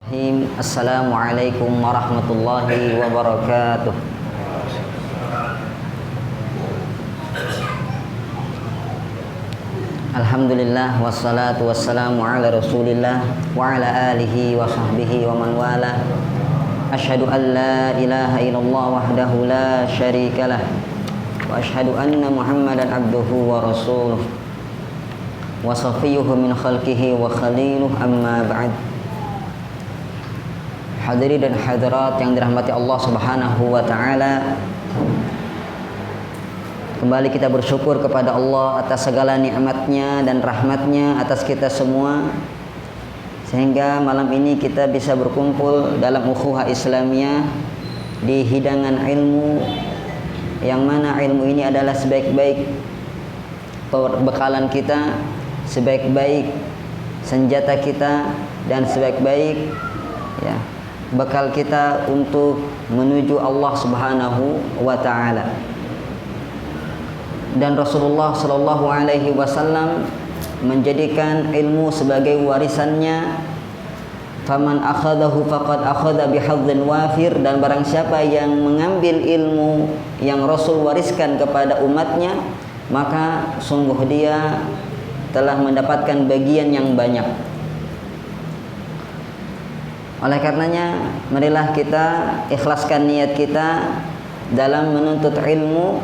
Assalamualaikum warahmatullahi wabarakatuh. Alhamdulillah wassalatu wassalamu ala rasulillah wa ala alihi wa sahbihi wa man wala. Asyhadu an la ilaha illallah wahdahu la syarikalah wa asyhadu anna Muhammadan abduhu wa rasuluh wa safiyyuhu min khalqihi wa khaliluh, amma ba'd. Hadirin dan hadirat yang dirahmati Allah Subhanahu wa taala, kembali kita bersyukur kepada Allah atas segala nikmatnya dan rahmatnya atas kita semua, sehingga malam ini kita bisa berkumpul dalam ukhuwah Islamiyah di hidangan ilmu, yang mana ilmu ini adalah sebaik-baik perbekalan kita, sebaik-baik senjata kita, dan sebaik-baik bekal kita untuk menuju Allah Subhanahu wa taala. Dan Rasulullah sallallahu alaihi wasallam menjadikan ilmu sebagai warisannya. Faman akhadahu faqad akhadha bihadzin wafir, dan barang siapa yang mengambil ilmu yang Rasul wariskan kepada umatnya, maka sungguh dia telah mendapatkan bagian yang banyak. Oleh karenanya, marilah kita ikhlaskan niat kita dalam menuntut ilmu,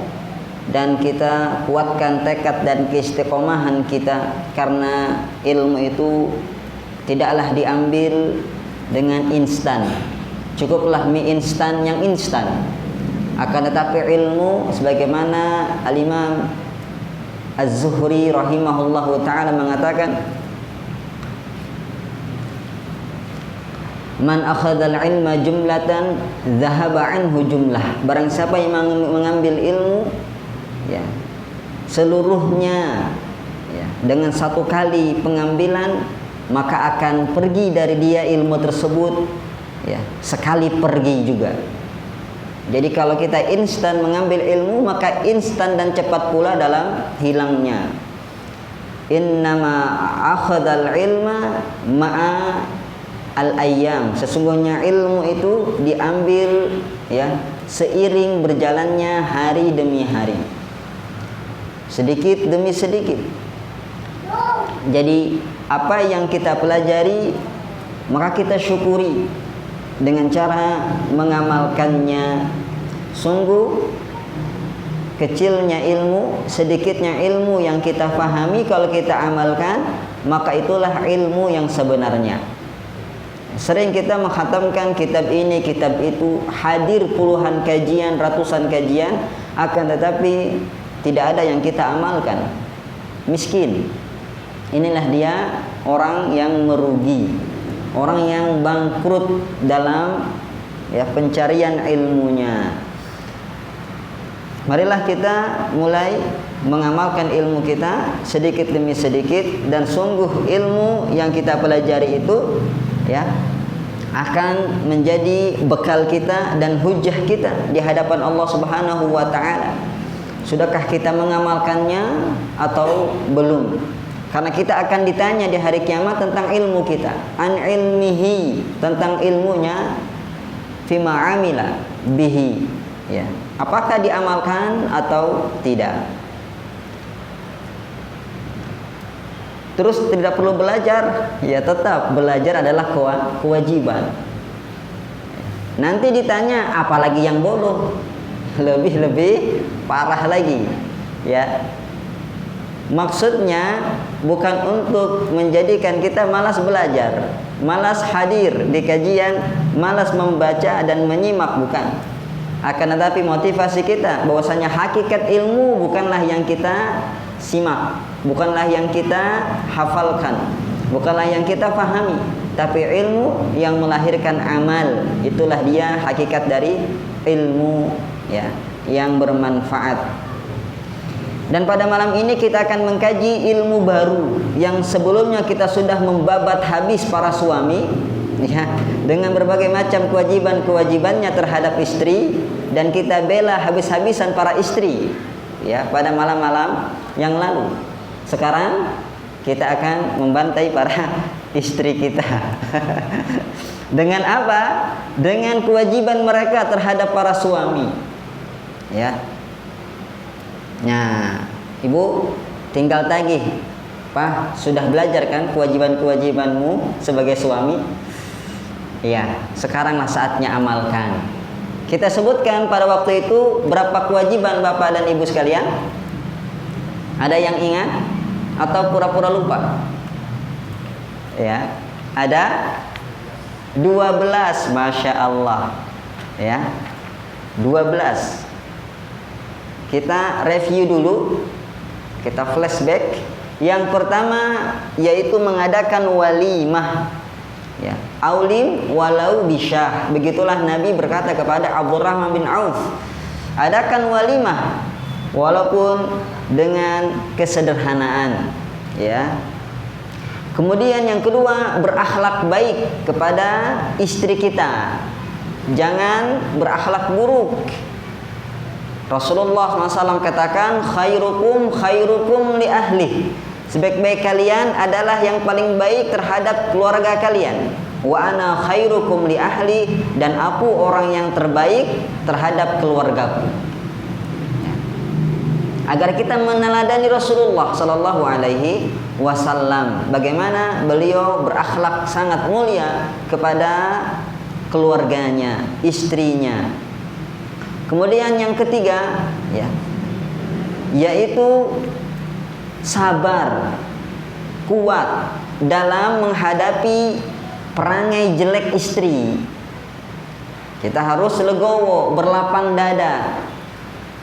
dan kita kuatkan tekad dan keistiqomahan kita, karena ilmu itu tidaklah diambil dengan instan. Cukuplah mie instan yang instan. Akan tetapi ilmu, sebagaimana Al-Imam Az-Zuhri rahimahullahu ta'ala mengatakan, man akhadhal ilma jumlatan dhahaba anhu jumlah. Barang siapa yang mengambil ilmu seluruhnya dengan satu kali pengambilan, maka akan pergi dari dia ilmu tersebut sekali pergi juga. Jadi kalau kita instan mengambil ilmu, maka instan dan cepat pula dalam hilangnya. Innama akhadhal ilma ma'a al-ayyam. Sesungguhnya ilmu itu diambil seiring berjalannya hari demi hari, sedikit demi sedikit. Jadi apa yang kita pelajari, maka kita syukuri dengan cara mengamalkannya. Sungguh kecilnya ilmu, sedikitnya ilmu yang kita pahami, kalau kita amalkan, maka itulah ilmu yang sebenarnya. Sering kita mengkhatamkan kitab ini, kitab itu, hadir puluhan kajian, ratusan kajian, akan tetapi tidak ada yang kita amalkan. Miskin. Inilah dia orang yang merugi, orang yang bangkrut dalam pencarian ilmunya. Marilah kita mulai mengamalkan ilmu kita sedikit demi sedikit, dan sungguh ilmu yang kita pelajari itu akan menjadi bekal kita dan hujjah kita di hadapan Allah Subhanahu wa taala. Sudahkah kita mengamalkannya atau belum? Karena kita akan ditanya di hari kiamat tentang ilmu kita, an ilmihi, tentang ilmunya, fima amila bihi, apakah diamalkan atau tidak. Terus tidak perlu belajar, tetap belajar adalah kewajiban. Nanti ditanya apalagi yang bodoh, lebih parah lagi. Maksudnya bukan untuk menjadikan kita malas belajar, malas hadir di kajian, malas membaca dan menyimak, bukan. Akan tetapi motivasi kita bahwasanya hakikat ilmu bukanlah yang kita simak, bukanlah yang kita hafalkan, bukanlah yang kita pahami, tapi ilmu yang melahirkan amal. Itulah dia hakikat dari ilmu yang bermanfaat. Dan pada malam ini kita akan mengkaji ilmu baru yang sebelumnya kita sudah membabat habis para suami dengan berbagai macam kewajiban-kewajibannya terhadap istri, dan kita bela habis-habisan para istri pada malam-malam yang lalu. Sekarang kita akan membantai para istri kita. Dengan apa? Dengan kewajiban mereka terhadap para suami. Ya. Nah, ibu tinggal tagih. Pak, sudah belajar kan kewajiban-kewajibanmu sebagai suami? Ya, sekaranglah saatnya amalkan. Kita sebutkan pada waktu itu berapa kewajiban bapak dan ibu sekalian? Ada yang ingat? Atau pura-pura lupa? Ya, ada 12, Masya Allah. Ya, 12. Kita review dulu, kita flashback. Yang pertama yaitu mengadakan walimah. Ya, aulim walau bisyah. Begitulah Nabi berkata kepada Abdurrahman bin Auf, adakan walimah walaupun dengan kesederhanaan. Ya. Kemudian yang kedua, berakhlak baik kepada istri kita. Jangan berakhlak buruk. Rasulullah SAW katakan, khairukum khairukum li ahli. Sebaik-baik kalian adalah yang paling baik terhadap keluarga kalian. Wa ana khairukum li ahli, dan aku orang yang terbaik terhadap keluargaku. Agar kita meneladani Rasulullah sallallahu alaihi wasallam, bagaimana beliau berakhlak sangat mulia kepada keluarganya, istrinya. Kemudian yang ketiga, ya, yaitu sabar, kuat dalam menghadapi perangai jelek istri. Kita harus legowo, berlapang dada.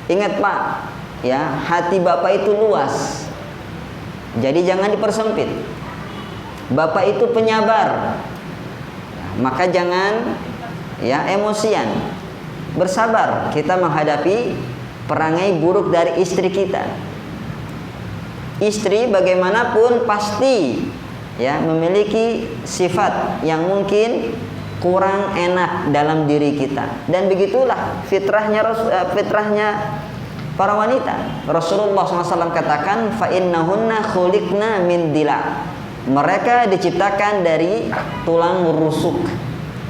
Ingat Pak, ya, hati bapak itu luas, jadi jangan dipersempit. Bapak itu penyabar, maka jangan ya emosian. Bersabar kita menghadapi perangai buruk dari istri kita. Istri bagaimanapun pasti ya memiliki sifat yang mungkin kurang enak dalam diri kita, dan begitulah fitrahnya para wanita. Rasulullah SAW katakan, fa innahunna khuliqna min dila. Mereka diciptakan dari tulang rusuk.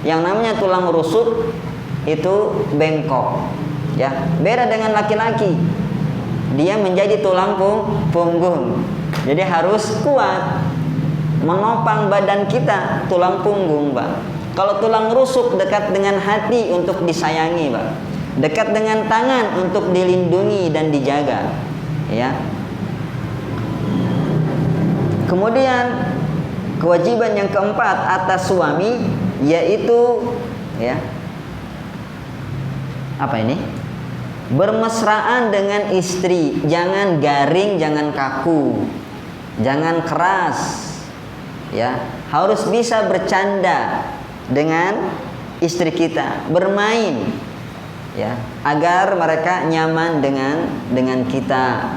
Yang namanya tulang rusuk itu bengkok. Ya, beda dengan laki-laki. Dia menjadi tulang punggung. Jadi harus kuat menopang badan kita, tulang punggung, Pak. Kalau tulang rusuk dekat dengan hati untuk disayangi, Pak. Dekat dengan tangan untuk dilindungi dan dijaga, ya. Kemudian kewajiban yang keempat atas suami yaitu ya apa ini? Bermesraan dengan istri, jangan garing, jangan kaku, jangan keras. Ya, harus bisa bercanda dengan istri kita, bermain. Ya, agar mereka nyaman dengan kita.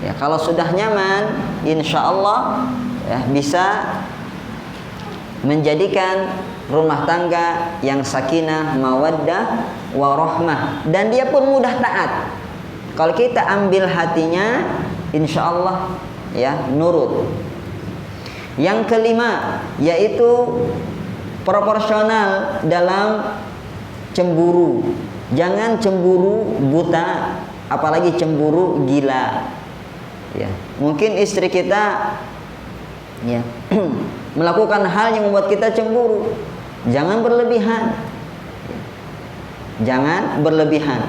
Ya, kalau sudah nyaman, insya Allah ya, bisa menjadikan rumah tangga yang sakinah, mawaddah, warahmah, dan dia pun mudah taat. Kalau kita ambil hatinya, insya Allah ya nurut. Yang kelima yaitu proporsional dalam cemburu. Jangan cemburu buta, apalagi cemburu gila. Ya, mungkin istri kita ya melakukan hal yang membuat kita cemburu. Jangan berlebihan. Jangan berlebihan.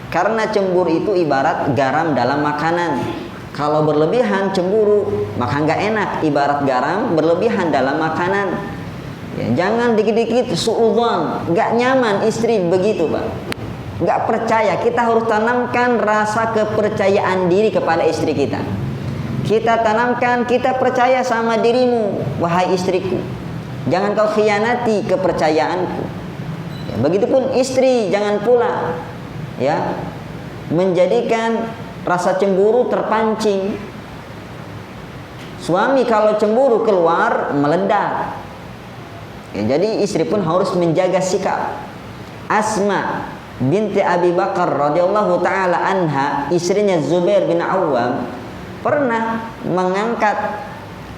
Karena cemburu itu ibarat garam dalam makanan. Kalau berlebihan cemburu, maka nggak enak. Ibarat garam berlebihan dalam makanan. Ya, jangan dikit-dikit suudzon, nggak nyaman istri begitu, Pak. Nggak percaya. Kita harus tanamkan rasa kepercayaan diri kepada istri kita. Kita tanamkan, kita percaya sama dirimu, wahai istriku. Jangan kau khianati kepercayaanku. Ya, begitupun istri, jangan pula ya menjadikan rasa cemburu terpancing. Suami kalau cemburu keluar meledak. Ya, jadi istri pun harus menjaga sikap. Asma binti Abi Bakar radhiyallahu taala anha, istrinya Zubair bin Awam, pernah mengangkat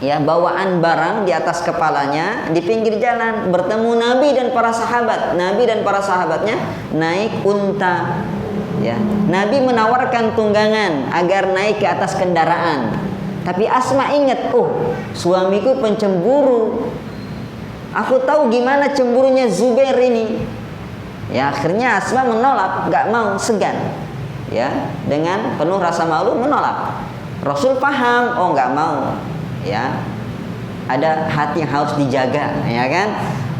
ya, bawaan barang di atas kepalanya di pinggir jalan, bertemu Nabi dan para sahabat. Nabi dan para sahabatnya naik unta. Ya, Nabi menawarkan tunggangan agar naik ke atas kendaraan. Tapi Asma ingat, oh, suamiku pencemburu. Aku tahu gimana cemburunya Zubair ini. Ya, akhirnya Asma menolak, nggak mau, segan. Ya, dengan penuh rasa malu menolak. Rasul paham, oh nggak mau. Ya, ada hati yang harus dijaga, ya kan?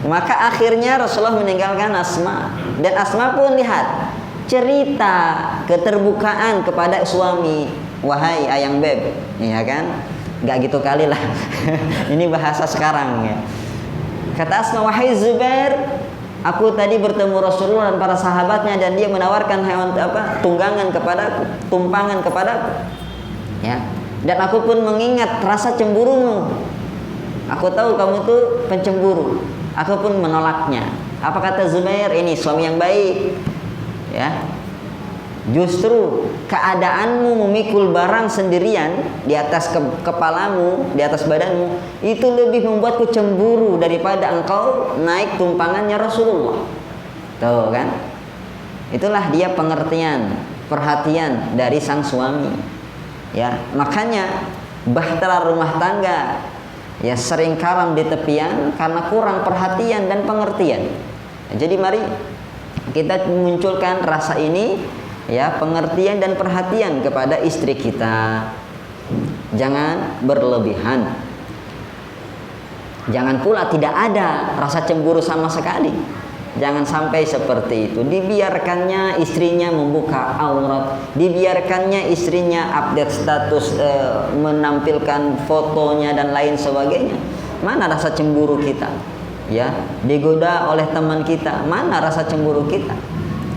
Maka akhirnya Rasulullah meninggalkan Asma, dan Asma pun lihat, cerita keterbukaan kepada suami, wahai ayang beb, ya kan? Nggak gitu kali lah. Ini bahasa sekarang ya. Kata Asma, wahai Zubair, aku tadi bertemu Rasulullah dan para sahabatnya, dan dia menawarkan hewan tunggangan kepadaku, tumpangan kepadaku. Ya. Dan aku pun mengingat rasa cemburumu. Aku tahu kamu tuh pencemburu. Aku pun menolaknya. Apa kata Zubair? Ini suami yang baik. Ya. Justru keadaanmu memikul barang sendirian di atas kepalamu, di atas badanmu, itu lebih membuatku cemburu daripada engkau naik tumpangannya Rasulullah. Tuh kan? Itulah dia pengertian, perhatian dari sang suami. Ya, makanya bahtera rumah tangga ya sering karam di tepian karena kurang perhatian dan pengertian. Jadi mari kita munculkan rasa ini, ya, pengertian dan perhatian kepada istri kita. Jangan berlebihan. Jangan pula tidak ada rasa cemburu sama sekali. Jangan sampai seperti itu. Dibiarkannya istrinya membuka aurat, dibiarkannya istrinya update status, menampilkan fotonya dan lain sebagainya. Mana rasa cemburu kita? Ya, digoda oleh teman kita, mana rasa cemburu kita?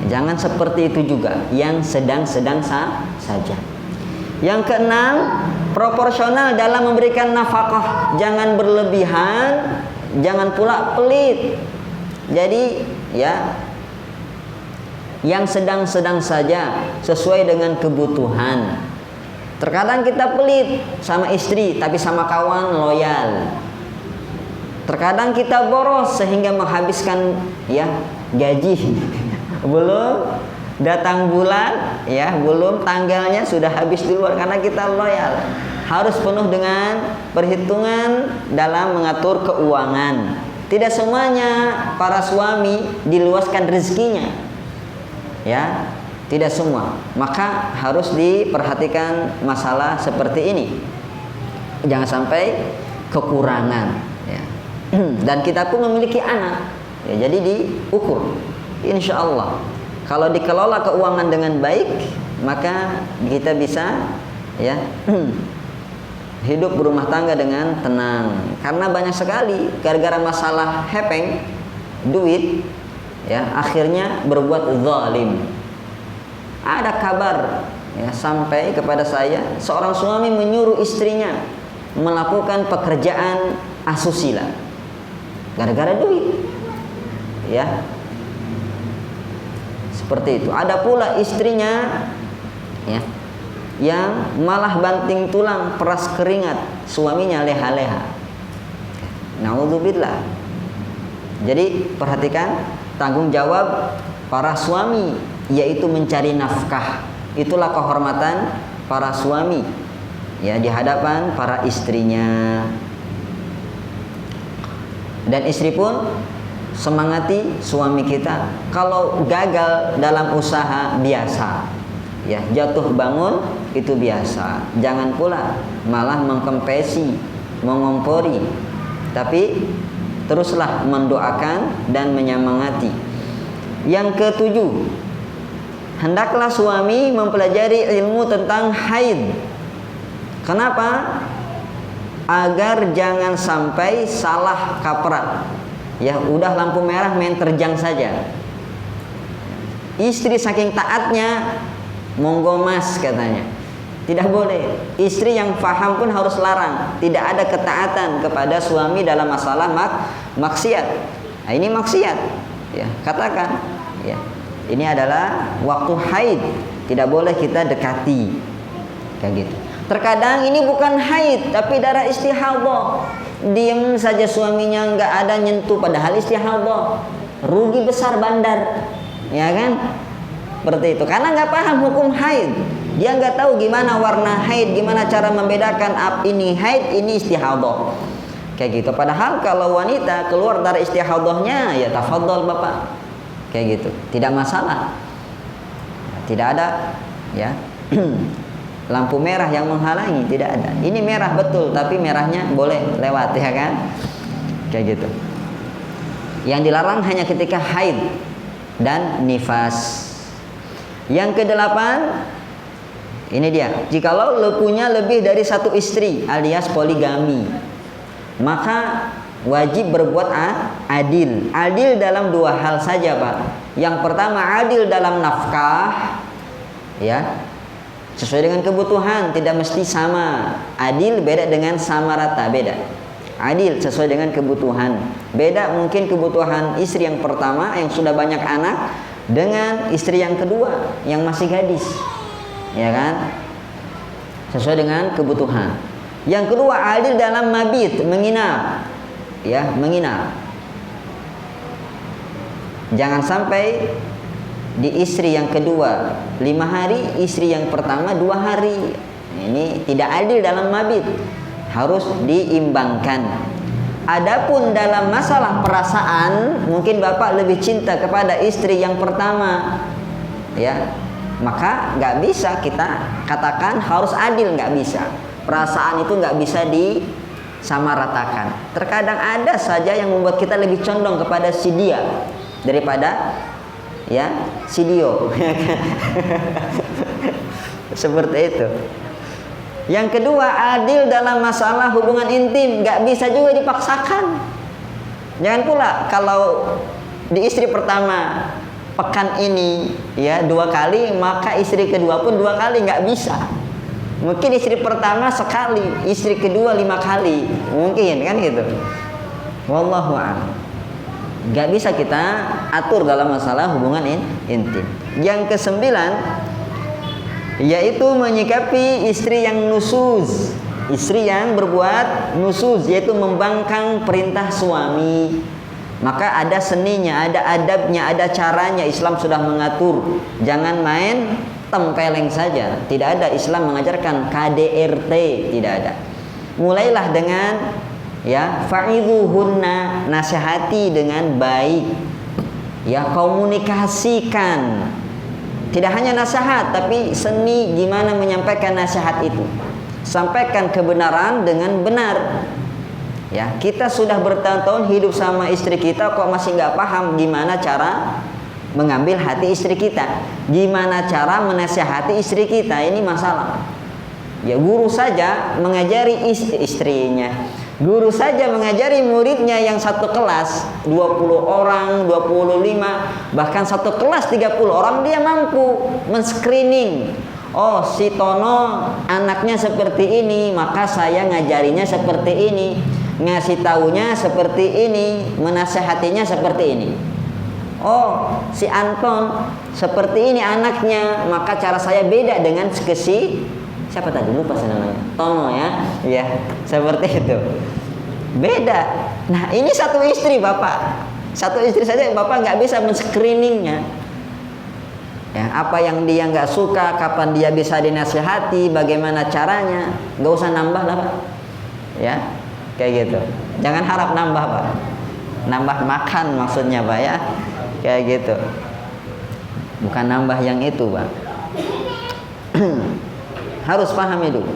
Jangan seperti itu juga, yang sedang-sedang saja. Yang keenam, proporsional dalam memberikan nafkah. Jangan berlebihan, jangan pula pelit. Jadi ya, yang sedang-sedang saja, sesuai dengan kebutuhan. Terkadang kita pelit sama istri, tapi sama kawan loyal. Terkadang kita boros sehingga menghabiskan ya gaji. Belum datang bulan, ya, belum tanggalnya sudah habis duluan karena kita loyal. Harus penuh dengan perhitungan dalam mengatur keuangan. Tidak semuanya para suami diluaskan rezekinya, ya, tidak semua. Maka harus diperhatikan masalah seperti ini. Jangan sampai kekurangan, ya. Dan kita pun memiliki anak, ya, jadi diukur. Insya Allah, kalau dikelola keuangan dengan baik, maka kita bisa, ya, hidup berumah tangga dengan tenang. Karena banyak sekali gara-gara masalah hepeng, duit, ya, akhirnya berbuat zalim. Ada kabar, ya, sampai kepada saya, seorang suami menyuruh istrinya melakukan pekerjaan asusila gara-gara duit, ya, seperti itu. Ada pula istrinya, ya, yang malah banting tulang, peras keringat, suaminya leha-leha. Naudzubillah. Jadi perhatikan tanggung jawab para suami, yaitu mencari nafkah. Itulah kehormatan para suami, ya, di hadapan para istrinya. Dan istri pun semangati suami kita. Kalau gagal dalam usaha biasa, ya, jatuh bangun itu biasa. Jangan pula malah mengkempesi, mengompori, tapi teruslah mendoakan dan menyemangati. Yang ketujuh, hendaklah suami mempelajari ilmu tentang haid. Kenapa? Agar jangan sampai salah kaprah. Ya, udah lampu merah main terjang saja. Istri saking taatnya, monggo mas katanya. Tidak boleh. Istri yang faham pun harus larang. Tidak ada ketaatan kepada suami dalam masalah maksiat. Nah, ini maksiat. Ya, katakan, ya, ini adalah waktu haid. Tidak boleh kita dekati. kayak gitu. Terkadang ini bukan haid tapi darah istihadah. Diam saja suaminya nggak ada nyentuh padahal istihadah. Rugi besar bandar, ya kan? Seperti itu. Karena nggak paham hukum haid. Dia nggak tahu gimana warna haid, gimana cara membedakan ini haid, ini istihadah. Kayak gitu. Padahal kalau wanita keluar dari istihadahnya, ya tafadhol Bapak. Kayak gitu. Tidak masalah. Tidak ada, ya. Lampu merah yang menghalangi, tidak ada. Ini merah betul, tapi merahnya boleh lewat, ya kan? Kayak gitu. Yang dilarang hanya ketika haid dan nifas. Yang kedelapan, ini dia. Jikalau punya lebih dari satu istri alias poligami, maka wajib berbuat adil. Adil dalam dua hal saja, Pak. Yang pertama, adil dalam nafkah, ya. Sesuai dengan kebutuhan, tidak mesti sama. Adil beda dengan sama rata, beda. Adil sesuai dengan kebutuhan. Beda mungkin kebutuhan istri yang pertama yang sudah banyak anak dengan istri yang kedua yang masih gadis. Ya kan? Sesuai dengan kebutuhan. Yang kedua, adil dalam mabit, menginap. Ya, menginap. Jangan sampai di istri yang kedua 5 hari, istri yang pertama 2 hari. Ini tidak adil dalam mabit. Harus diimbangkan. Adapun dalam masalah perasaan, mungkin Bapak lebih cinta kepada istri yang pertama, ya, maka nggak bisa kita katakan harus adil, nggak bisa. Perasaan itu nggak bisa disamaratakan. Terkadang ada saja yang membuat kita lebih condong kepada si dia daripada ya si Dio. Seperti itu. Yang kedua, adil dalam masalah hubungan intim, nggak bisa juga dipaksakan. Jangan pula kalau di istri pertama pekan ini ya 2 kali, maka istri kedua pun 2 kali, nggak bisa. Mungkin istri pertama sekali, istri kedua 5 kali, mungkin kan gitu. Wallahu a'lam. Nggak bisa kita atur dalam masalah hubungan intim. Yang kesembilan, yaitu menyikapi istri yang nusuz, istri yang berbuat nusuz, yaitu membangkang perintah suami. Maka ada seninya, ada adabnya, ada caranya. Islam sudah mengatur. Jangan main tempeleng saja. Tidak ada. Islam mengajarkan KDRT, tidak ada. Mulailah dengan ya fa'idhuhunna, nasihati dengan baik. Ya, komunikasikan. Tidak hanya nasihat, tapi seni gimana menyampaikan nasihat itu. Sampaikan kebenaran dengan benar. Ya, kita sudah bertahun-tahun hidup sama istri kita, kok masih nggak paham gimana cara mengambil hati istri kita, gimana cara menasihati istri kita. Ini masalah. Ya, guru saja mengajari istrinya. Guru saja mengajari muridnya yang satu kelas 20 orang, 25, bahkan satu kelas 30 orang, dia mampu men-screening. Oh, si Tono anaknya seperti ini, maka saya ngajarinya seperti ini, ngasih taunya seperti ini, menasehatinya seperti ini. Oh, si Anton seperti ini anaknya, maka cara saya beda dengan siapa tadi, lupa saya namanya, Tono ya, ya seperti itu, beda. Nah, ini satu istri Bapak, satu istri saja Bapak nggak bisa men-screeningnya. Ya, apa yang dia nggak suka, kapan dia bisa dinasihati, bagaimana caranya, nggak usah nambah lah Pak. Ya, kayak gitu. Jangan harap nambah Pak, nambah makan maksudnya Pak ya, kayak gitu. Bukan nambah yang itu Pak. Harus pahami dulu.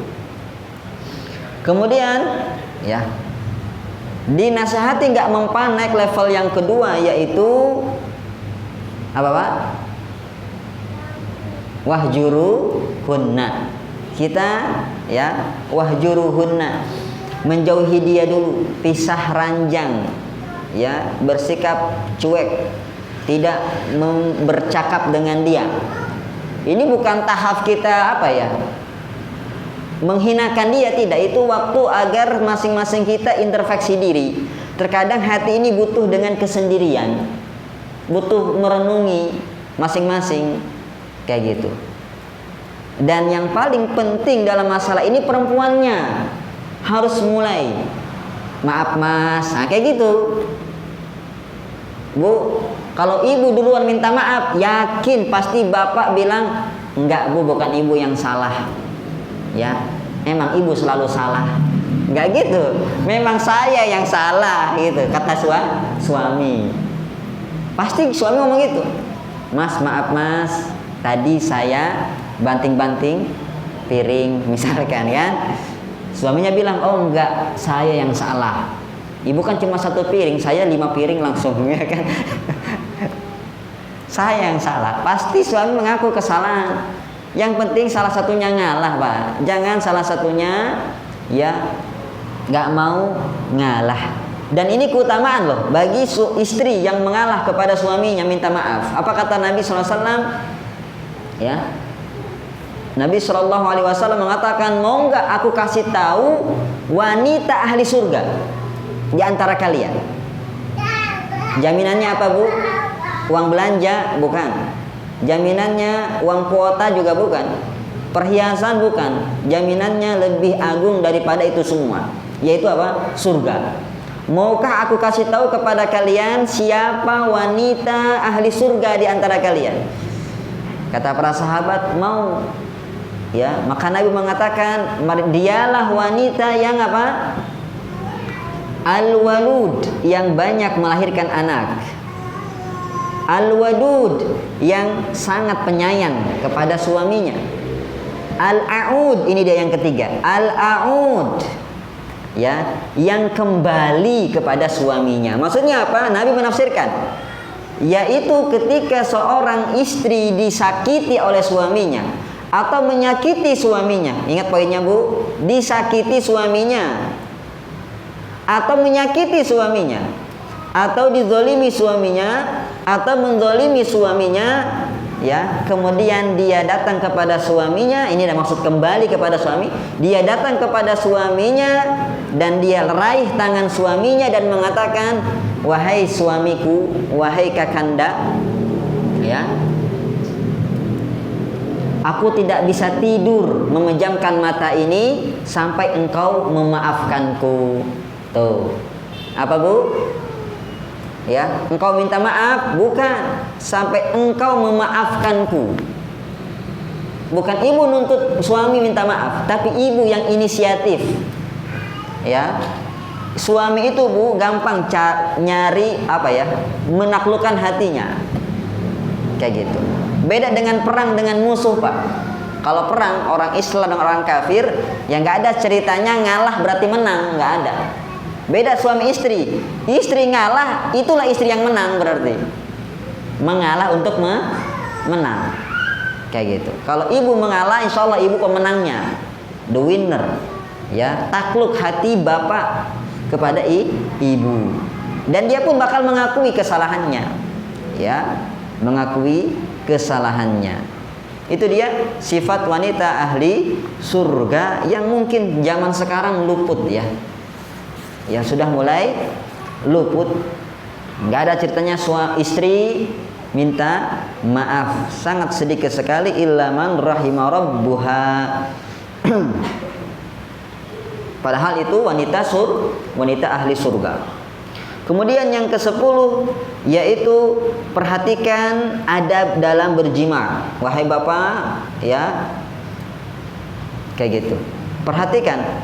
Kemudian ya, dinasihati nggak mempan, naik level yang kedua, yaitu apa Pak? Wahjuruhunna. Kita ya, wahjuruhunna, menjauhi dia dulu, pisah ranjang, ya, bersikap cuek, tidak bercakap dengan dia. Ini bukan tahap kita apa ya, menghinakan dia, tidak. Itu waktu agar masing-masing kita introspeksi diri. Terkadang hati ini butuh dengan kesendirian, butuh merenungi masing-masing, kayak gitu. Dan yang paling penting dalam masalah ini perempuannya harus mulai. Maaf mas, nah kayak gitu. Bu, kalau ibu duluan minta maaf, yakin pasti bapak bilang, enggak bu, bukan ibu yang salah. Ya, emang ibu selalu salah. Enggak gitu, memang saya yang salah gitu, kata suami. Pasti suami ngomong gitu. Mas, maaf mas, tadi saya banting-banting piring misalkan kan. Suaminya bilang, oh enggak, saya yang salah. Ibu kan cuma 1 piring, saya 5 piring langsung ya kan. Saya yang salah. Pasti suami mengaku kesalahan. Yang penting salah satunya ngalah, Pak. Jangan salah satunya ya nggak mau ngalah. Dan ini keutamaan loh bagi istri yang mengalah kepada suaminya minta maaf. Apa kata Nabi SAW? Ya, Nabi SAW mengatakan, mau nggak aku kasih tahu wanita ahli surga di antara kalian? Jaminannya apa bu? Uang belanja? Bukan. Jaminannya uang kuota juga bukan. Perhiasan bukan. Jaminannya lebih agung daripada itu semua, yaitu apa? Surga. Maukah aku kasih tahu kepada kalian siapa wanita ahli surga di antara kalian? Kata para sahabat, mau. Ya, maka Nabi mengatakan, dialah wanita yang apa? Al-walud, yang banyak melahirkan anak. Al-wadud, yang sangat penyayang kepada suaminya. Al-a'ud, ini dia yang ketiga. Al-a'ud, ya, yang kembali kepada suaminya. Maksudnya apa? Nabi menafsirkan, yaitu ketika seorang istri disakiti oleh suaminya atau menyakiti suaminya. Ingat poinnya bu, disakiti suaminya atau menyakiti suaminya atau dizolimi suaminya atau menzolimi suaminya, ya, kemudian dia datang kepada suaminya. Ini ada maksud kembali kepada suami. Dia datang kepada suaminya dan dia raih tangan suaminya dan mengatakan, wahai suamiku, wahai kakanda, ya, aku tidak bisa tidur memejamkan mata ini sampai engkau memaafkanku. Tuh. Apa bu? Ya, engkau minta maaf? Bukan. Sampai engkau memaafkanku. Bukan ibu nuntut suami minta maaf, tapi ibu yang inisiatif. Ya. Suami itu bu gampang nyari apa ya? Menaklukkan hatinya. Kayak gitu. Beda dengan perang dengan musuh, Pak. Kalau perang orang Islam dan orang kafir, yang nggak ada ceritanya ngalah berarti menang, nggak ada. Beda suami istri. Istri ngalah, itulah istri yang menang berarti. Mengalah untuk menang. Kayak gitu. Kalau ibu mengalah, insya Allah ibu pemenangnya, the winner. Ya, takluk hati bapak kepada ibu. Dan dia pun bakal mengakui kesalahannya. Ya, mengakui kesalahannya. Itu dia sifat wanita ahli surga yang mungkin zaman sekarang luput ya. Yang sudah mulai luput. Nggak ada ceritanya istri minta maaf, sangat sedikit sekali. Illa man rahima rabbuha. Padahal itu wanita ahli surga. Kemudian yang ke-10 yaitu perhatikan adab dalam berjima. Wahai bapak, ya, kayak gitu. Perhatikan,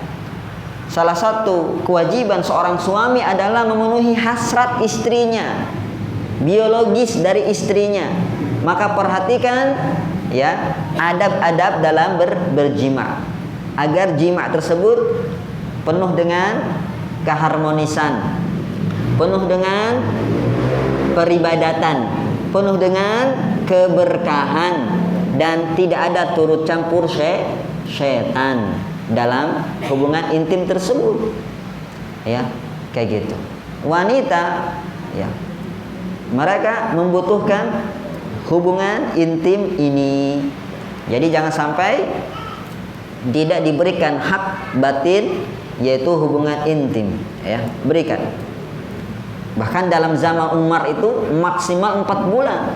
salah satu kewajiban seorang suami adalah memenuhi hasrat istrinya, biologis dari istrinya. Maka perhatikan ya adab-adab dalam berjima, agar jima tersebut penuh dengan keharmonisan, penuh dengan peribadatan, penuh dengan keberkahan, dan tidak ada turut campur setan dalam hubungan intim tersebut. Ya, kayak gitu. Wanita ya, mereka membutuhkan hubungan intim ini. Jadi jangan sampai tidak diberikan hak batin, yaitu hubungan intim, ya, berikan. Bahkan dalam zaman Umar itu maksimal 4 bulan.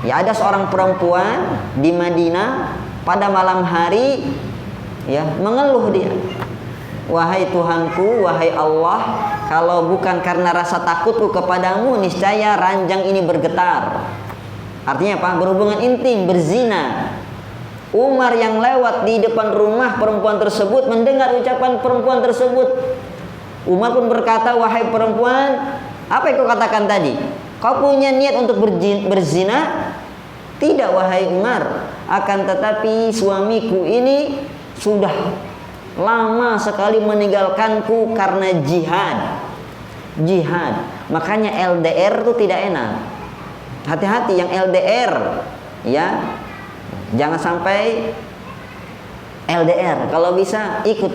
Ya, ada seorang perempuan di Madinah pada malam hari ya mengeluh dia, wahai Tuhanku, wahai Allah, kalau bukan karena rasa takutku kepadamu, niscaya ranjang ini bergetar. Artinya apa? Berhubungan intim, berzina. Umar yang lewat di depan rumah perempuan tersebut mendengar ucapan perempuan tersebut. Umar pun berkata, wahai perempuan, apa yang kau katakan tadi? Kau punya niat untuk berzina? Tidak, wahai Umar. Akan tetapi suamiku ini sudah lama sekali meninggalkanku karena jihad. Makanya LDR itu tidak enak. Hati-hati yang LDR, ya. Jangan sampai LDR. Kalau bisa ikut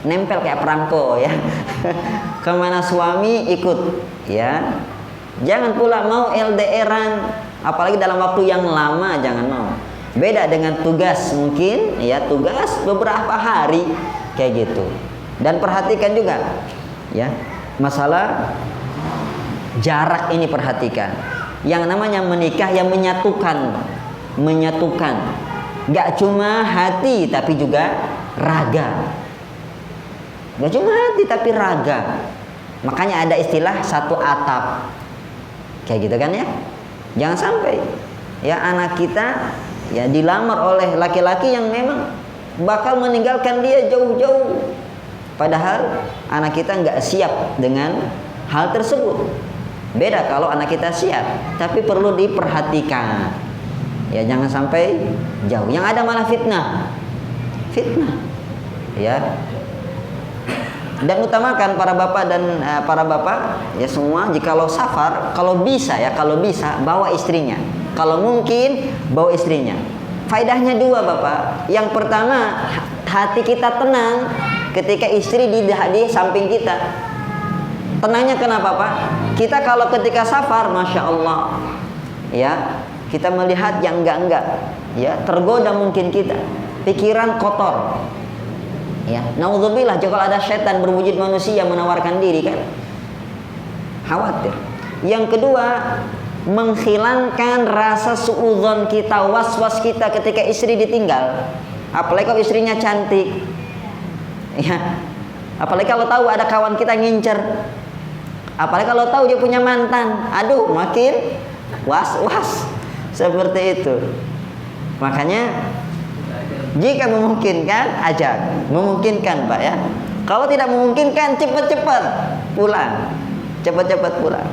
nempel kayak perangko, ya. Kemana suami ikut, ya. Jangan pula mau LDRan, apalagi dalam waktu yang lama, jangan mau. Beda dengan tugas, mungkin ya tugas beberapa hari kayak gitu. Dan perhatikan juga, ya, masalah jarak ini perhatikan. Yang namanya menikah yang menyatukan, gak cuma hati tapi juga raga. Gak cuma hati tapi raga. Makanya ada istilah satu atap, kayak gitu kan ya. Jangan sampai ya anak kita ya dilamar oleh laki-laki yang memang bakal meninggalkan dia jauh-jauh, padahal anak kita nggak siap dengan hal tersebut. Beda kalau anak kita siap, tapi perlu diperhatikan ya, jangan sampai jauh. Yang ada malah fitnah ya. Dan utamakan para bapak dan ya semua, jikalau safar, kalau bisa bawa istrinya. Kalau mungkin bawa istrinya. Faedahnya dua, Bapak. Yang pertama, hati kita tenang ketika istri di samping kita. Tenangnya kenapa, Pak? Kita kalau ketika safar, Masya Allah, ya, kita melihat yang enggak, ya, tergoda mungkin kita, pikiran kotor. Ya, naudzubillah, kalau ada setan berwujud manusia menawarkan diri kan, khawatir. Yang kedua, menghilangkan rasa suudzon kita, was-was kita ketika istri ditinggal. Apalagi kalau istrinya cantik, ya. Apalagi kalau tahu ada kawan kita ngincer. Apalagi kalau tahu dia punya mantan, aduh, makin was-was seperti itu. Makanya jika memungkinkan, ajak. Memungkinkan, Pak, ya. Kalau tidak memungkinkan, cepat-cepat pulang. Cepat-cepat pulang.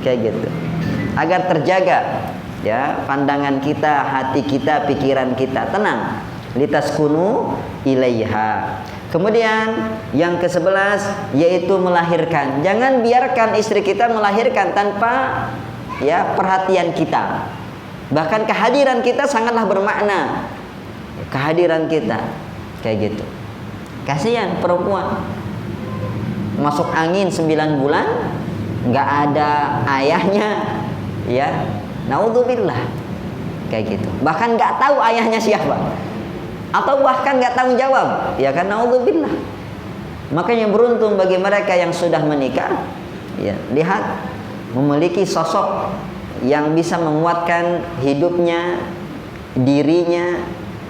Kayak gitu. Agar terjaga ya pandangan kita, hati kita, pikiran kita tenang. Litaskunu ilaiha. Kemudian yang ke-11 yaitu melahirkan. Jangan biarkan istri kita melahirkan tanpa ya perhatian kita. Bahkan kehadiran kita sangatlah bermakna. Kehadiran kita kayak gitu. Kasihan perempuan masuk angin 9 bulan nggak ada ayahnya, ya, naudzubillah, kayak gitu. Bahkan nggak tahu ayahnya siapa, atau bahkan nggak tanggung jawab, ya kan, naudzubillah. Makanya beruntung bagi mereka yang sudah menikah, ya, lihat memiliki sosok yang bisa menguatkan hidupnya, dirinya,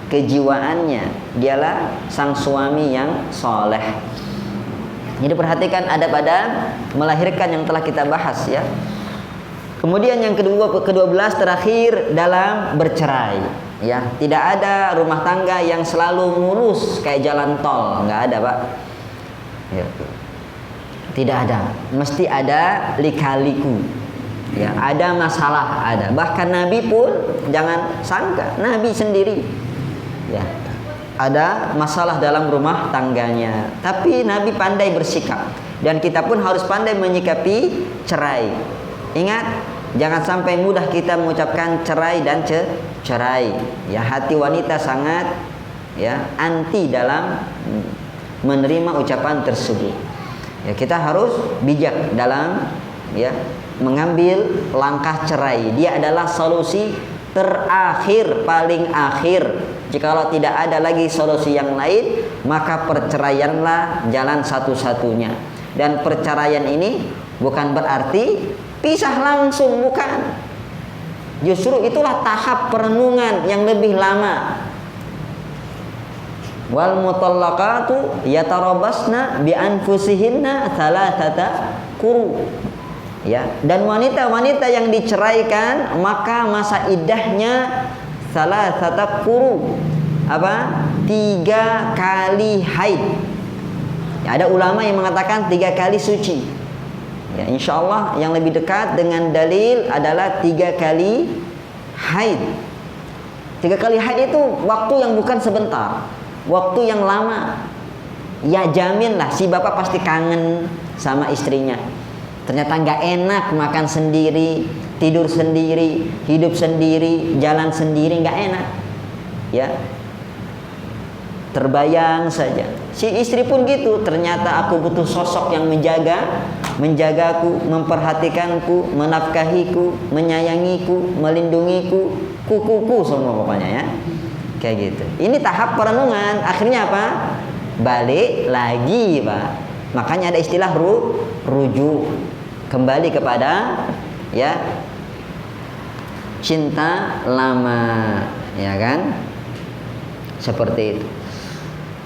kejiwaannya. Dialah sang suami yang soleh. Jadi perhatikan adab-adab melahirkan yang telah kita bahas, ya. Kemudian yang ke-12 terakhir dalam bercerai, ya. Tidak ada rumah tangga yang selalu mulus kayak jalan tol, nggak ada, Pak, ya. Tidak ada, mesti ada lika-liku, ya. Ada masalah, ada. Bahkan Nabi pun jangan sangka, Nabi sendiri, ya, ada masalah dalam rumah tangganya, tapi Nabi pandai bersikap, dan kita pun harus pandai menyikapi cerai. Ingat, jangan sampai mudah kita mengucapkan cerai dan cerai. Ya, hati wanita sangat ya anti dalam menerima ucapan tersebut. Ya, kita harus bijak dalam ya mengambil langkah cerai. Dia adalah solusi terakhir, paling akhir. Jikalau tidak ada lagi solusi yang lain, maka perceraianlah jalan satu-satunya. Dan perceraian ini bukan berarti pisah langsung, bukan. Justru itulah tahap perenungan yang lebih lama. Wal mutallaqatu yatarabbasna bi anfusihinna thalathata quru. Ya, dan wanita-wanita yang diceraikan maka masa iddahnya thalathata quru. Apa? 3 kali haid. Ya, ada ulama yang mengatakan 3 kali suci. Ya, insya Allah yang lebih dekat dengan dalil adalah 3 kali haid. 3 kali haid itu waktu yang bukan sebentar, waktu yang lama. Ya jaminlah si bapak pasti kangen sama istrinya. Ternyata nggak enak makan sendiri, tidur sendiri, hidup sendiri, jalan sendiri, nggak enak. Ya, terbayang saja. Si istri pun gitu. Ternyata aku butuh sosok yang menjagaku, memperhatikanku, menafkahiku, menyayangiku, melindungiku, kukuku semua pokoknya ya. Kayak gitu. Ini tahap perenungan. Akhirnya apa? Balik lagi, Pak. Makanya ada istilah rujuk. Kembali kepada ya cinta lama, ya kan? Seperti itu.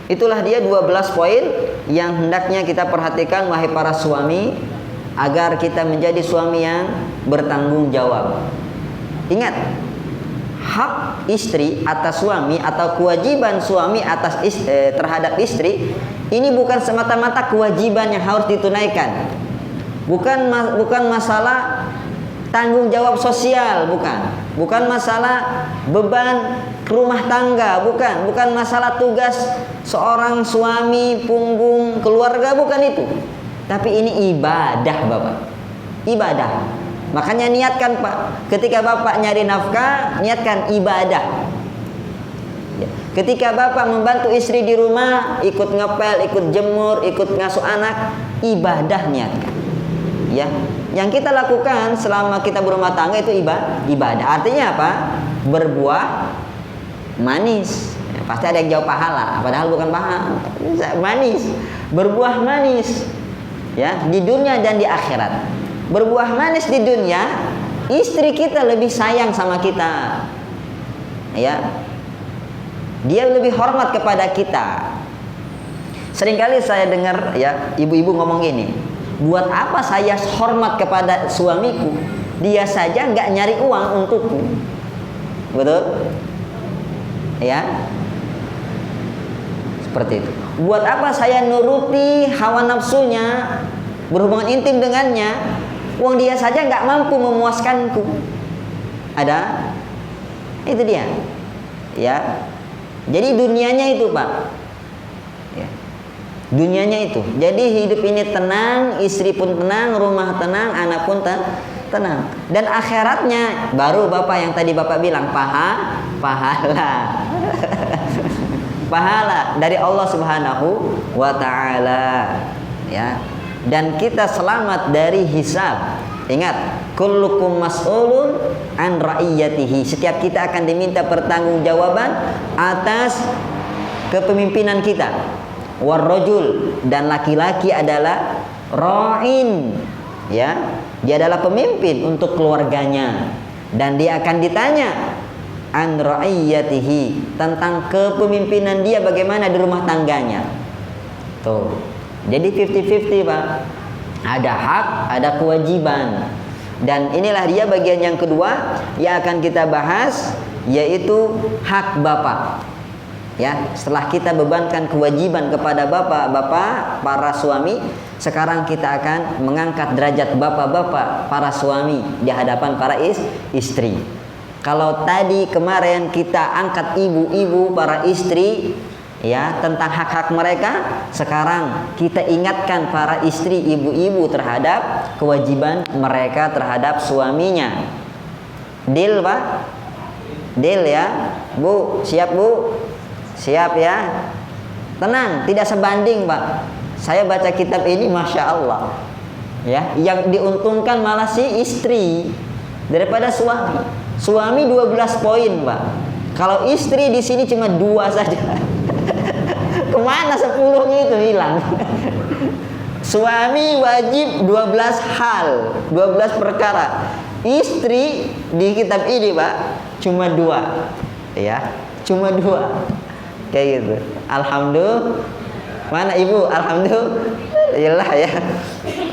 Itulah dia 12 poin yang hendaknya kita perhatikan wahai para suami agar kita menjadi suami yang bertanggung jawab. Ingat, hak istri atas suami atau kewajiban suami atas terhadap istri ini bukan semata-mata kewajiban yang harus ditunaikan. Bukan masalah tanggung jawab sosial, bukan masalah beban rumah tangga, bukan masalah tugas seorang suami punggung keluarga, bukan itu. Tapi ini ibadah, Bapak. Ibadah. Makanya niatkan, Pak, ketika Bapak nyari nafkah, niatkan ibadah. Ya. Ketika Bapak membantu istri di rumah, ikut ngepel, ikut jemur, ikut ngasuh anak, ibadah niatkan. Ya, yang kita lakukan selama kita berumah tangga itu ibadah. Artinya apa? Berbuah manis. Ya, pasti ada yang jawab pahala, padahal bukan pahala. Manis, berbuah manis. Ya, di dunia dan di akhirat. Berbuah manis di dunia, istri kita lebih sayang sama kita. Ya, dia lebih hormat kepada kita. Seringkali saya dengar ya ibu-ibu ngomong gini. Buat apa saya hormat kepada suamiku? Dia saja nggak nyari uang untukku. Betul? Ya. Seperti itu. Buat apa saya nuruti hawa nafsunya, berhubungan intim dengannya? Uang dia saja nggak mampu memuaskanku. Ada? Itu dia. Ya. Jadi dunianya itu, Pak. Ya. Dunianya itu. Jadi hidup ini tenang, istri pun tenang, rumah tenang, anak pun tenang. Dan akhiratnya baru Bapak yang tadi Bapak bilang pahala. Pahala dari Allah Subhanahu wa taala. Ya. Dan kita selamat dari hisab. Ingat, kullukum mas'ulun an ra'iyatihi. Setiap kita akan diminta pertanggungjawaban atas kepemimpinan kita. Warrajul, dan laki-laki adalah ra'in, ya, dia adalah pemimpin untuk keluarganya dan dia akan ditanya an ra'iyatihi, tentang kepemimpinan dia bagaimana di rumah tangganya. Tuh, jadi 50-50, Pak. Ada hak, ada kewajiban. Dan inilah dia bagian yang kedua yang akan kita bahas, yaitu hak bapak. Ya, setelah kita bebankan kewajiban kepada bapak-bapak para suami, sekarang kita akan mengangkat derajat bapak-bapak para suami di hadapan para istri. Kalau tadi kemarin kita angkat ibu-ibu para istri ya tentang hak-hak mereka, sekarang kita ingatkan para istri ibu-ibu terhadap kewajiban mereka terhadap suaminya. Deal, Pak? Deal ya, Bu? Siap, Bu? Siap ya. Tenang, tidak sebanding, Pak. Saya baca kitab ini, Masya Allah ya, yang diuntungkan malah si istri daripada suami. Suami 12 poin, Pak. Kalau istri di sini cuma 2 saja. Kemana 10 itu hilang? Suami wajib 12 hal, 12 perkara. Istri di kitab ini, Pak, cuma 2. Ya, cuma 2. Kayak gitu. Alhamdulillah. Mana ibu? Alhamdulillah ya.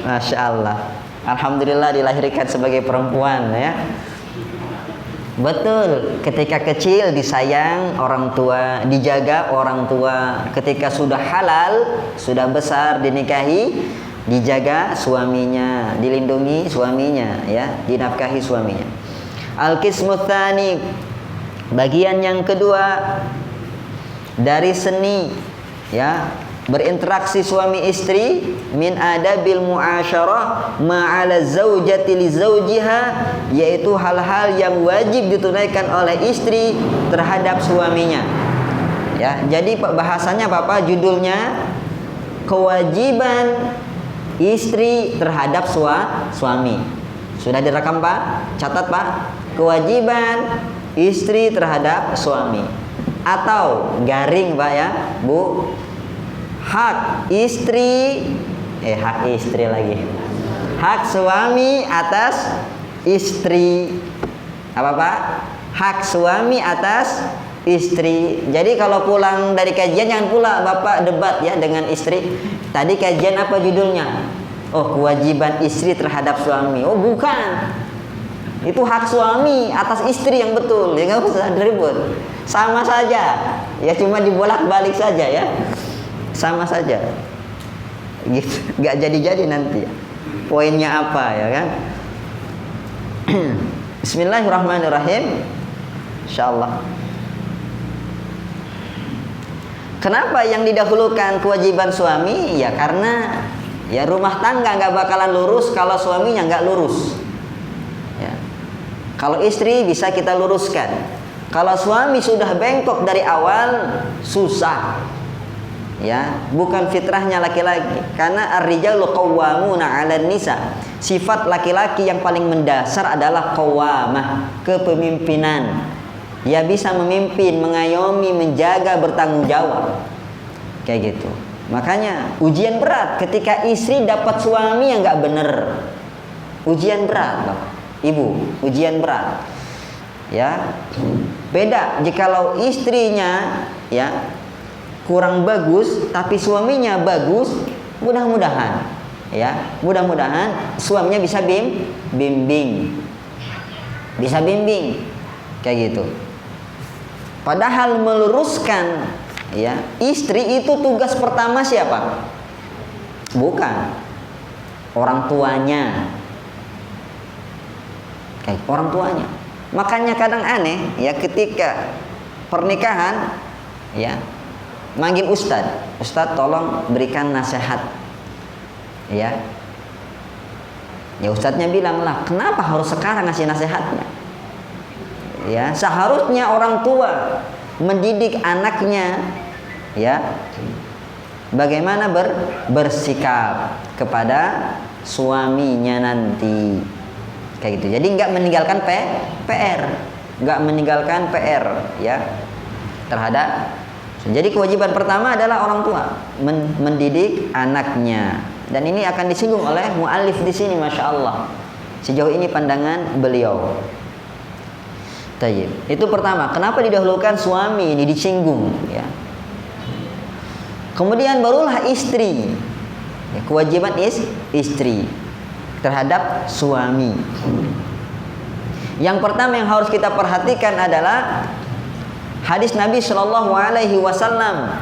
Masya Allah. Alhamdulillah dilahirkan sebagai perempuan ya. Betul, ketika kecil disayang orang tua, dijaga orang tua. Ketika sudah halal, sudah besar dinikahi, dijaga suaminya, dilindungi suaminya ya, dinafkahi suaminya. Al-qismu tsani, bagian yang kedua dari seni ya, berinteraksi suami istri, min adabil muasyarah ma'ala zaujati li zaujiha, yaitu hal-hal yang wajib ditunaikan oleh istri terhadap suaminya. Ya, jadi bahasanya Bapak judulnya kewajiban istri terhadap suami. Sudah direkam Pak? Catat Pak. Kewajiban istri terhadap suami. Atau garing Pak ya, Bu. Hak istri lagi. Hak suami atas istri. Apa Pak? Hak suami atas istri. Jadi kalau pulang dari kajian jangan pula Bapak debat ya dengan istri. Tadi kajian apa judulnya? Oh, kewajiban istri terhadap suami. Oh, bukan. Itu hak suami atas istri yang betul. Ya nggak usah ribut. Sama saja. Ya cuma dibolak-balik saja ya. Sama saja, gitu, nggak jadi nanti. Poinnya apa ya kan? Bismillahirrahmanirrahim. Insyaallah. Kenapa yang didahulukan kewajiban suami? Ya karena ya rumah tangga nggak bakalan lurus kalau suaminya nggak lurus. Ya. Kalau istri bisa kita luruskan. Kalau suami sudah bengkok dari awal, susah. Ya, bukan fitrahnya laki-laki. Karena ar-rijalu qawwamuna 'alan nisa. Sifat laki-laki yang paling mendasar adalah qawwamah, kepemimpinan. Ya bisa memimpin, mengayomi, menjaga, bertanggung jawab. Kayak gitu. Makanya ujian berat ketika istri dapat suami yang enggak benar. Ujian berat, Pak. Ibu, ujian berat. Ya. Beda jikalau istrinya ya kurang bagus tapi suaminya bagus, mudah-mudahan suaminya bisa bimbing kayak gitu. Padahal meluruskan ya istri itu tugas pertama siapa? Bukan orang tuanya. Kayak orang tuanya. Makanya kadang aneh ya ketika pernikahan ya manggil Ustadz tolong berikan nasihat ya Ustadznya bilang lah, kenapa harus sekarang ngasih nasihatnya ya, seharusnya orang tua mendidik anaknya ya bagaimana bersikap kepada suaminya nanti kayak gitu. Jadi nggak meninggalkan PR ya terhadap. Jadi kewajiban pertama adalah orang tua mendidik anaknya, dan ini akan disinggung oleh muallif di sini, masya Allah. Sejauh ini pandangan beliau. Tayyib. Itu pertama. Kenapa didahulukan suami ini disinggung? Ya. Kemudian barulah istri. Ya, kewajiban istri terhadap suami. Yang pertama yang harus kita perhatikan adalah hadis Nabi Shallallahu Alaihi Wasallam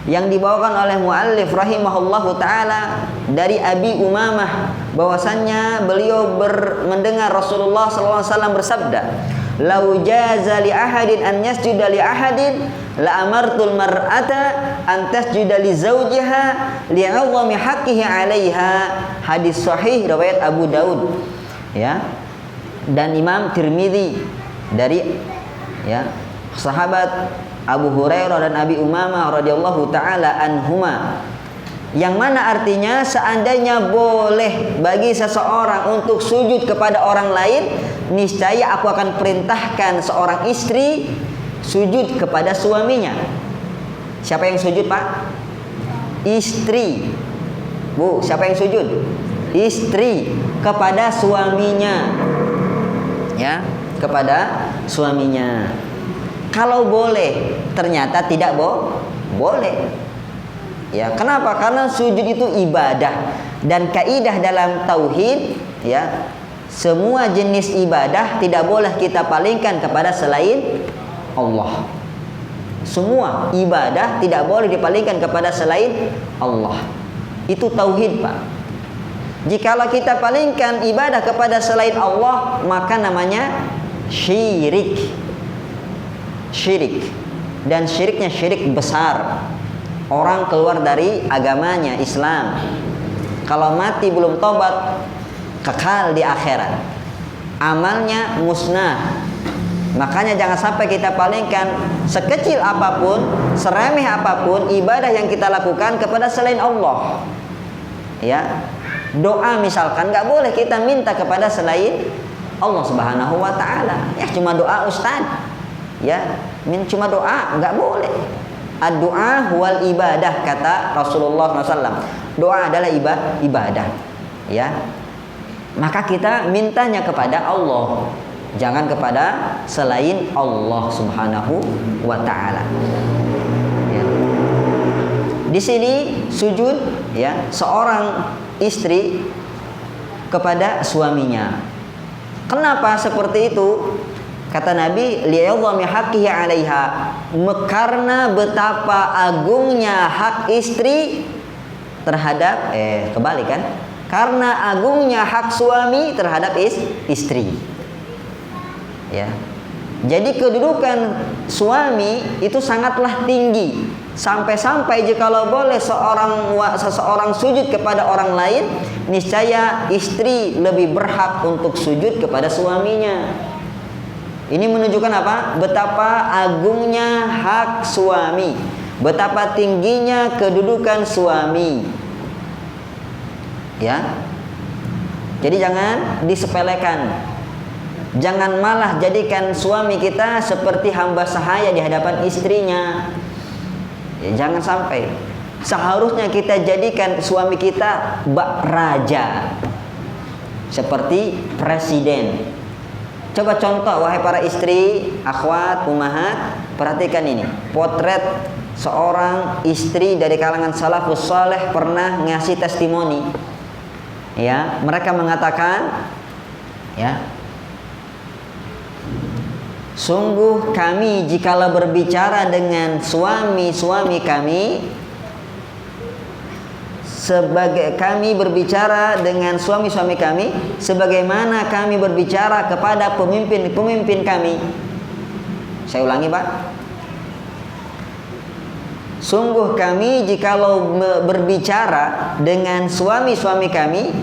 yang dibawakan oleh muallif rahimahullahu taala dari Abi Umamah, bahwasannya beliau mendengar Rasulullah Sallallahu Alaihi Wasallam bersabda, "Lau jaza li ahadin an yasjuda li ahadin la amartul mar'ata an tasjuda li zawjiha li'azami haqqihi 'alaiha." Hadis sahih riwayat Abu Daud ya, dan Imam Tirmidzi dari ya sahabat Abu Hurairah dan Abi Umamah radhiyallahu taala anhuma, yang mana artinya seandainya boleh bagi seseorang untuk sujud kepada orang lain, niscaya aku akan perintahkan seorang istri sujud kepada suaminya. Siapa yang sujud, Pak? Istri. Bu, siapa yang sujud? Istri kepada suaminya. Ya, kepada suaminya. Kalau boleh, ternyata tidak boleh. Ya, kenapa? Karena sujud itu ibadah, dan kaidah dalam tauhid, ya, semua jenis ibadah tidak boleh kita palingkan kepada selain Allah. Semua ibadah tidak boleh dipalingkan kepada selain Allah. Itu tauhid, Pak. Jikalau kita palingkan ibadah kepada selain Allah, maka namanya syirik. Syirik. Dan syiriknya syirik besar. Orang keluar dari agamanya Islam. Kalau mati belum tobat, kekal di akhirat. Amalnya musnah. Makanya jangan sampai kita palingkan sekecil apapun, seremeh apapun ibadah yang kita lakukan kepada selain Allah. Ya, doa misalkan nggak boleh kita minta kepada selain Allah Subhanahu Wa Taala. Ya, cuma doa ustaz. Ya, cuma doa nggak boleh. Ad-doa huwal ibadah, kata Rasulullah SAW. Doa adalah ibadah. Ya, maka kita mintanya kepada Allah, jangan kepada selain Allah Subhanahu Wa Taala. Ya. Di sini sujud, ya, seorang istri kepada suaminya. Kenapa seperti itu? Kata Nabi, li'idhami haqqihi 'alaiha, karena betapa agungnya hak istri terhadap kebalik kan? Karena agungnya hak suami terhadap istri. Ya. Jadi kedudukan suami itu sangatlah tinggi. Sampai-sampai jikalau boleh seseorang sujud kepada orang lain, niscaya istri lebih berhak untuk sujud kepada suaminya. Ini menunjukkan apa? Betapa agungnya hak suami, betapa tingginya kedudukan suami. Ya. Jadi jangan disepelekan. Jangan malah jadikan suami kita seperti hamba sahaya di hadapan istrinya. Ya, jangan sampai. Seharusnya kita jadikan suami kita bak raja, seperti presiden. Coba contoh, wahai para istri, akhwat, ummahat, perhatikan ini. Potret seorang istri dari kalangan salafus saleh pernah ngasih testimoni. Ya, mereka mengatakan, ya, sungguh kami jikalau berbicara dengan suami-suami kami, berbicara dengan suami-suami kami sebagaimana kami berbicara kepada pemimpin-pemimpin kami. Saya ulangi, Pak. Sungguh kami jikalau berbicara dengan suami-suami kami,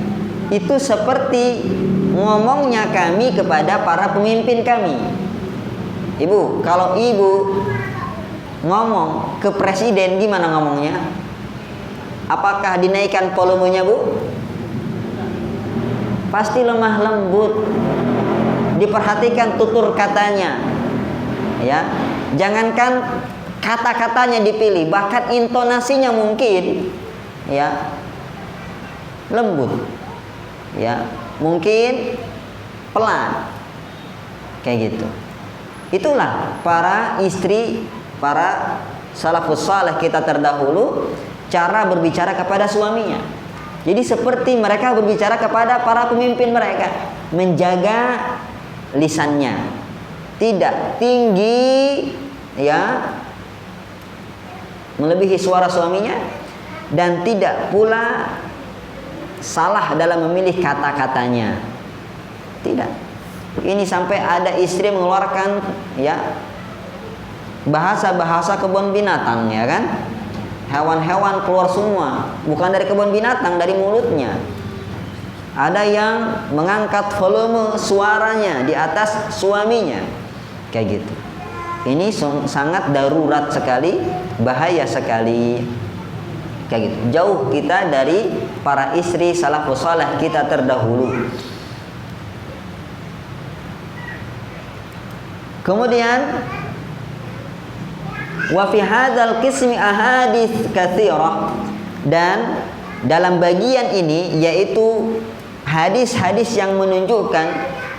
itu seperti ngomongnya kami kepada para pemimpin kami. Ibu, kalau ibu ngomong ke presiden, gimana ngomongnya? Apakah dinaikkan volumenya, Bu? Pasti lemah lembut. Diperhatikan tutur katanya. Ya, jangankan kata-katanya dipilih, bahkan intonasinya mungkin, ya, lembut. Ya, mungkin pelan. Kayak gitu. Itulah para istri, para salafus saleh kita terdahulu, cara berbicara kepada suaminya. Jadi seperti mereka berbicara kepada para pemimpin mereka, menjaga lisannya, tidak tinggi, ya, melebihi suara suaminya, dan tidak pula salah dalam memilih kata-katanya. Tidak. Ini sampai ada istri mengeluarkan, ya, bahasa-bahasa kebun binatang, ya kan? Hewan-hewan keluar semua, bukan dari kebun binatang, dari mulutnya. Ada yang mengangkat volume suaranya di atas suaminya, kayak gitu. Ini sangat darurat sekali, bahaya sekali, kayak gitu. Jauh kita dari para istri salafus saleh kita terdahulu. Kemudian wa fi hadzal qismi ahadits katsirah, dan dalam bagian ini yaitu hadis-hadis yang menunjukkan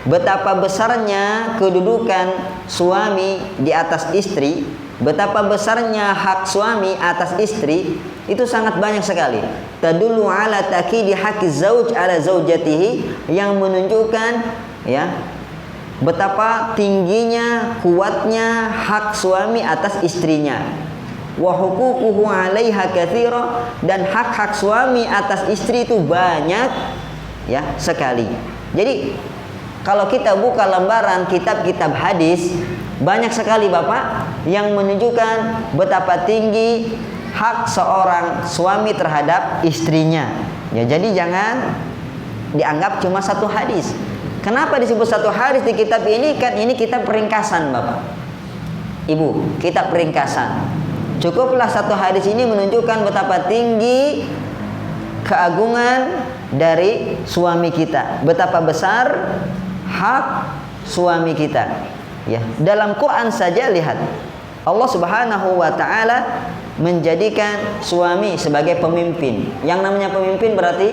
betapa besarnya kedudukan suami di atas istri, betapa besarnya hak suami atas istri, itu sangat banyak sekali. Tadullu ala takidi haqqi zauj ala zaujatihi, yang menunjukkan ya betapa tingginya, kuatnya hak suami atas istrinya. Wa huququhu 'alaiha katsira, dan hak-hak suami atas istri itu banyak ya sekali. Jadi kalau kita buka lembaran kitab-kitab hadis, banyak sekali Bapak yang menunjukkan betapa tinggi hak seorang suami terhadap istrinya. Ya, jadi jangan dianggap cuma satu hadis. Kenapa disebut satu hadis di kitab ini? Kan ini kitab ringkasan Bapak Ibu, kitab ringkasan. Cukuplah satu hadis ini menunjukkan betapa tinggi keagungan dari suami kita, betapa besar hak suami kita. Ya, dalam Quran saja lihat, Allah Subhanahu wa taala menjadikan suami sebagai pemimpin. Yang namanya pemimpin berarti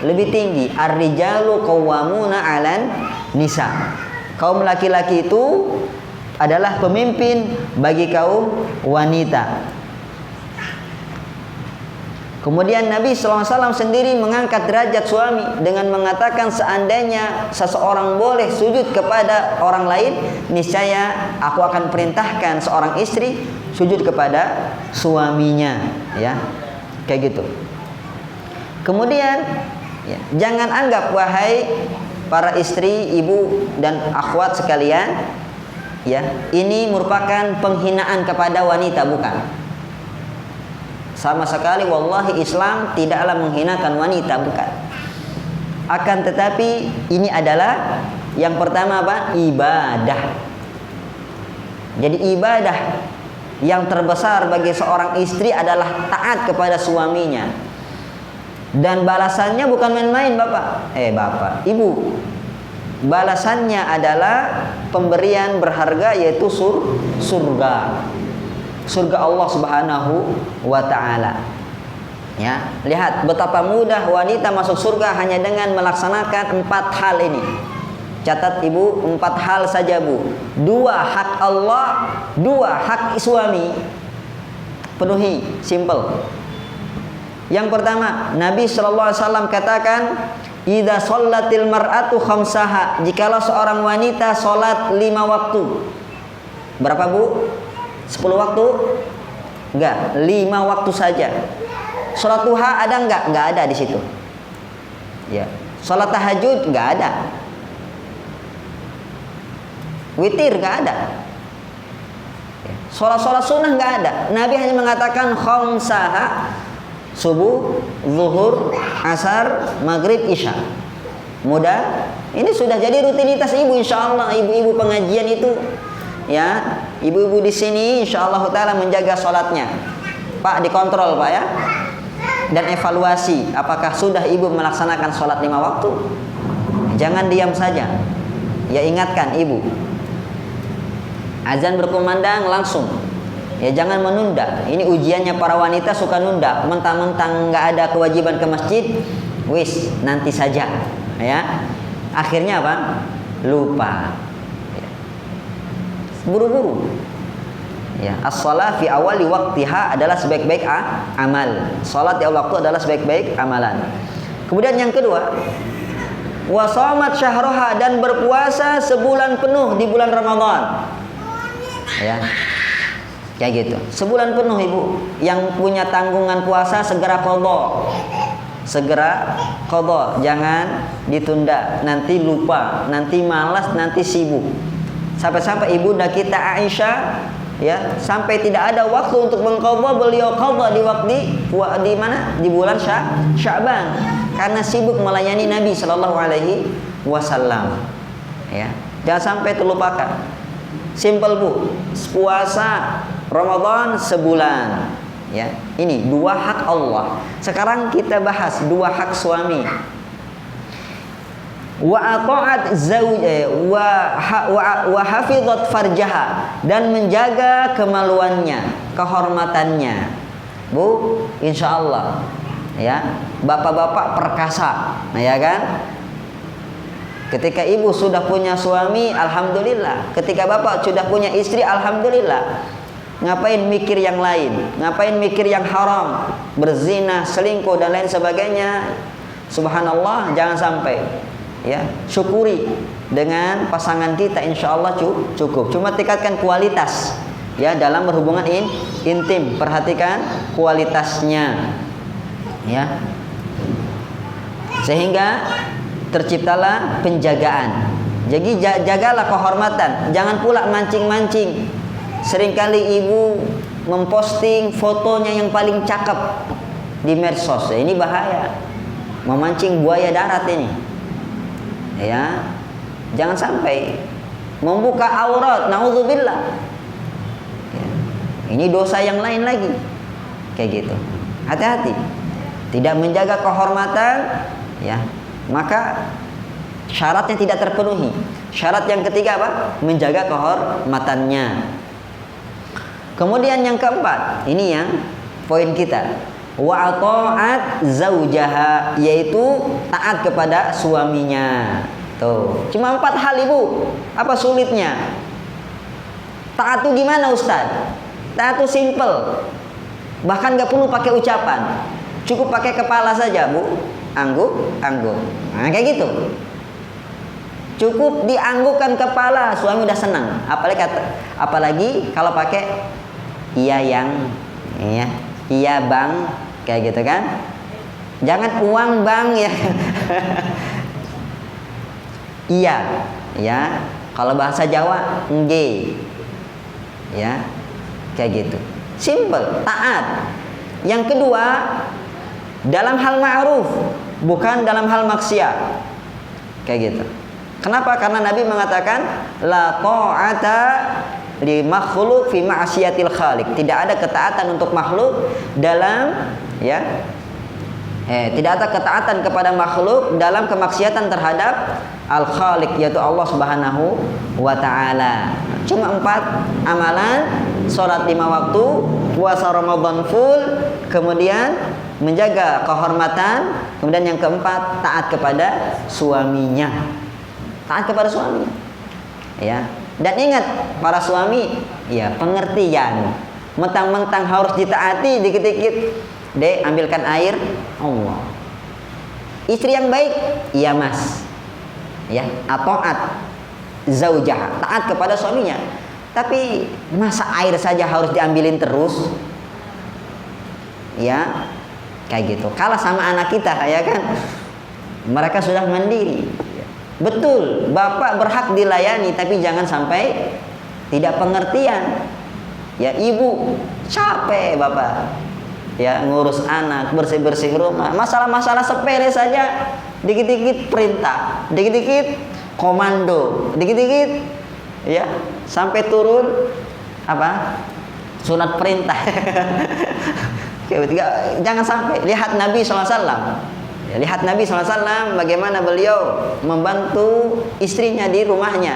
lebih tinggi. Ar-rijalu qawwamuna 'alan nisa. Kaum laki-laki itu adalah pemimpin bagi kaum wanita. Kemudian Nabi SAW sendiri mengangkat derajat suami dengan mengatakan, seandainya seseorang boleh sujud kepada orang lain, niscaya aku akan perintahkan seorang istri sujud kepada suaminya, ya, kayak gitu. Kemudian ya, jangan anggap wahai para istri, ibu dan akhwat sekalian, ya, ini merupakan penghinaan kepada wanita, bukan. Sama sekali wallahi Islam tidaklah menghinakan wanita, bukan. Akan tetapi ini adalah yang pertama apa? Ibadah. Jadi ibadah yang terbesar bagi seorang istri adalah taat kepada suaminya. Dan balasannya bukan main-main Bapak. Bapak, Ibu. Balasannya adalah pemberian berharga, yaitu surga. Surga Allah Subhanahu wa taala. Ya, lihat betapa mudah wanita masuk surga hanya dengan melaksanakan 4 hal ini. Catat Ibu, 4 hal saja Bu. 2 hak Allah, 2 hak suami. Penuhi, simple. Yang pertama, Nabi sallallahu alaihi wasallam katakan, "Idza shallatil mar'atu khamsaha." Jikalau seorang wanita salat 5 waktu. Berapa Bu? 10 waktu? Enggak, 5 waktu saja. Salat duha ada enggak? Enggak ada di situ. Ya. Salat tahajud enggak ada. Witir enggak ada. Salat-salat sunnah enggak ada. Nabi hanya mengatakan khamsaha, subuh, zuhur, asar, maghrib, isya. Mudah. Ini sudah jadi rutinitas ibu, insyaallah ibu-ibu pengajian itu. Ya, ibu-ibu di sini insyaallah taala menjaga sholatnya. Pak, dikontrol Pak ya. Dan evaluasi apakah sudah ibu melaksanakan sholat 5 waktu. Jangan diam saja. Ya, ingatkan ibu. Azan berkumandang langsung. Ya, jangan menunda. Ini ujiannya para wanita, suka nunda. Mentang-mentang nggak ada kewajiban ke masjid, wis nanti saja. Ya, akhirnya apa? Lupa. Buru-buru. Ya, as-shalah fi awali waqtiha adalah sebaik-baik amal. Salat di awal waktu adalah sebaik-baik amalan. Kemudian yang kedua, wa shamat syahraha, dan berpuasa sebulan penuh di bulan Ramadan. Ya. Kayak gitu. Sebulan penuh Ibu. Yang punya tanggungan puasa segera qadha. Segera qadha, jangan ditunda. Nanti lupa, nanti malas, nanti sibuk. Sampai-sampai ibunda kita Aisyah ya, sampai tidak ada waktu untuk mengqadha, beliau qadha di mana? Di bulan Sya'ban, karena sibuk melayani Nabi sallallahu alaihi wasallam. Ya, jangan sampai terlupakan. Simple Bu, puasa Ramadan sebulan. Ya, ini 2 hak Allah. Sekarang kita bahas 2 hak suami. Wa ata'at wa hafizat farjaha, dan menjaga kemaluannya, kehormatannya. Bu, insyaallah ya, bapak-bapak perkasa, ya kan? Ketika ibu sudah punya suami, alhamdulillah. Ketika bapak sudah punya istri, alhamdulillah. Ngapain mikir yang lain? Ngapain mikir yang haram? Berzina, selingkuh dan lain sebagainya. Subhanallah, jangan sampai. Ya, syukuri dengan pasangan kita, insya Allah cukup. Cuma tingkatkan kualitas. Ya, dalam berhubungan intim, perhatikan kualitasnya. Ya. Sehingga terciptalah penjagaan. Jadi jagalah kehormatan. Jangan pula mancing-mancing. Seringkali ibu memposting fotonya yang paling cakep di medsos. Ini bahaya. Memancing buaya darat ini. Ya. Jangan sampai membuka aurat. Naudzubillah. Ya. Ini dosa yang lain lagi. Kayak gitu. Hati-hati. Tidak menjaga kehormatan, ya, maka syaratnya tidak terpenuhi. Syarat yang ketiga apa? Menjaga kehormatannya. Kemudian yang keempat, ini yang poin kita. Wa ta'at zaujaha, yaitu taat kepada suaminya. Tuh, cuma 4 hal ibu. Apa sulitnya? Taat itu gimana Ustaz? Taat itu simple. Bahkan gak perlu pakai ucapan. Cukup pakai kepala saja, Bu. Angguk. Nah, kayak gitu. Cukup dianggukkan kepala, suami udah senang. Apalagi kalau pakai iya yang, iya bang, kayak gitu kan. Jangan uang bang ya. Iya, ya. Kalau bahasa Jawa, nge. Ya. Kayak gitu. Simple, taat. Yang kedua, dalam hal ma'ruf, bukan dalam hal maksiat. Kayak gitu. Kenapa? Karena Nabi mengatakan la ta'ata li makhluq fi ma'siyatil khaliq. Tidak ada ketaatan untuk makhluk dalam, ya. Tidak ada ketaatan kepada makhluk dalam kemaksiatan terhadap al-khaliq, yaitu Allah Subhanahu wa taala. Cuma 4 amalan: salat 5 waktu, puasa Ramadan full, kemudian menjaga kehormatan, kemudian yang keempat taat kepada suaminya. Taat kepada suami. Ya. Dan ingat para suami, ya, pengertian. Mentang-mentang harus ditaati, dikit-dikit, "Dek, ambilkan air." Allah. Istri yang baik, iya Mas. Ya, ataat zaujah, taat kepada suaminya. Tapi masa air saja harus diambilin terus? Ya, kayak gitu. Kalah sama anak kita, ya kan? Mereka sudah mandiri. Betul, bapak berhak dilayani, tapi jangan sampai tidak pengertian. Ya, ibu capek bapak. Ya, ngurus anak, bersih-bersih rumah. Masalah-masalah sepele saja, dikit-dikit perintah, dikit-dikit komando, dikit-dikit, ya, sampai turun apa? Sunat perintah. Jangan sampai. Lihat Nabi SAW. Ya, lihat Nabi SAW bagaimana beliau membantu istrinya di rumahnya.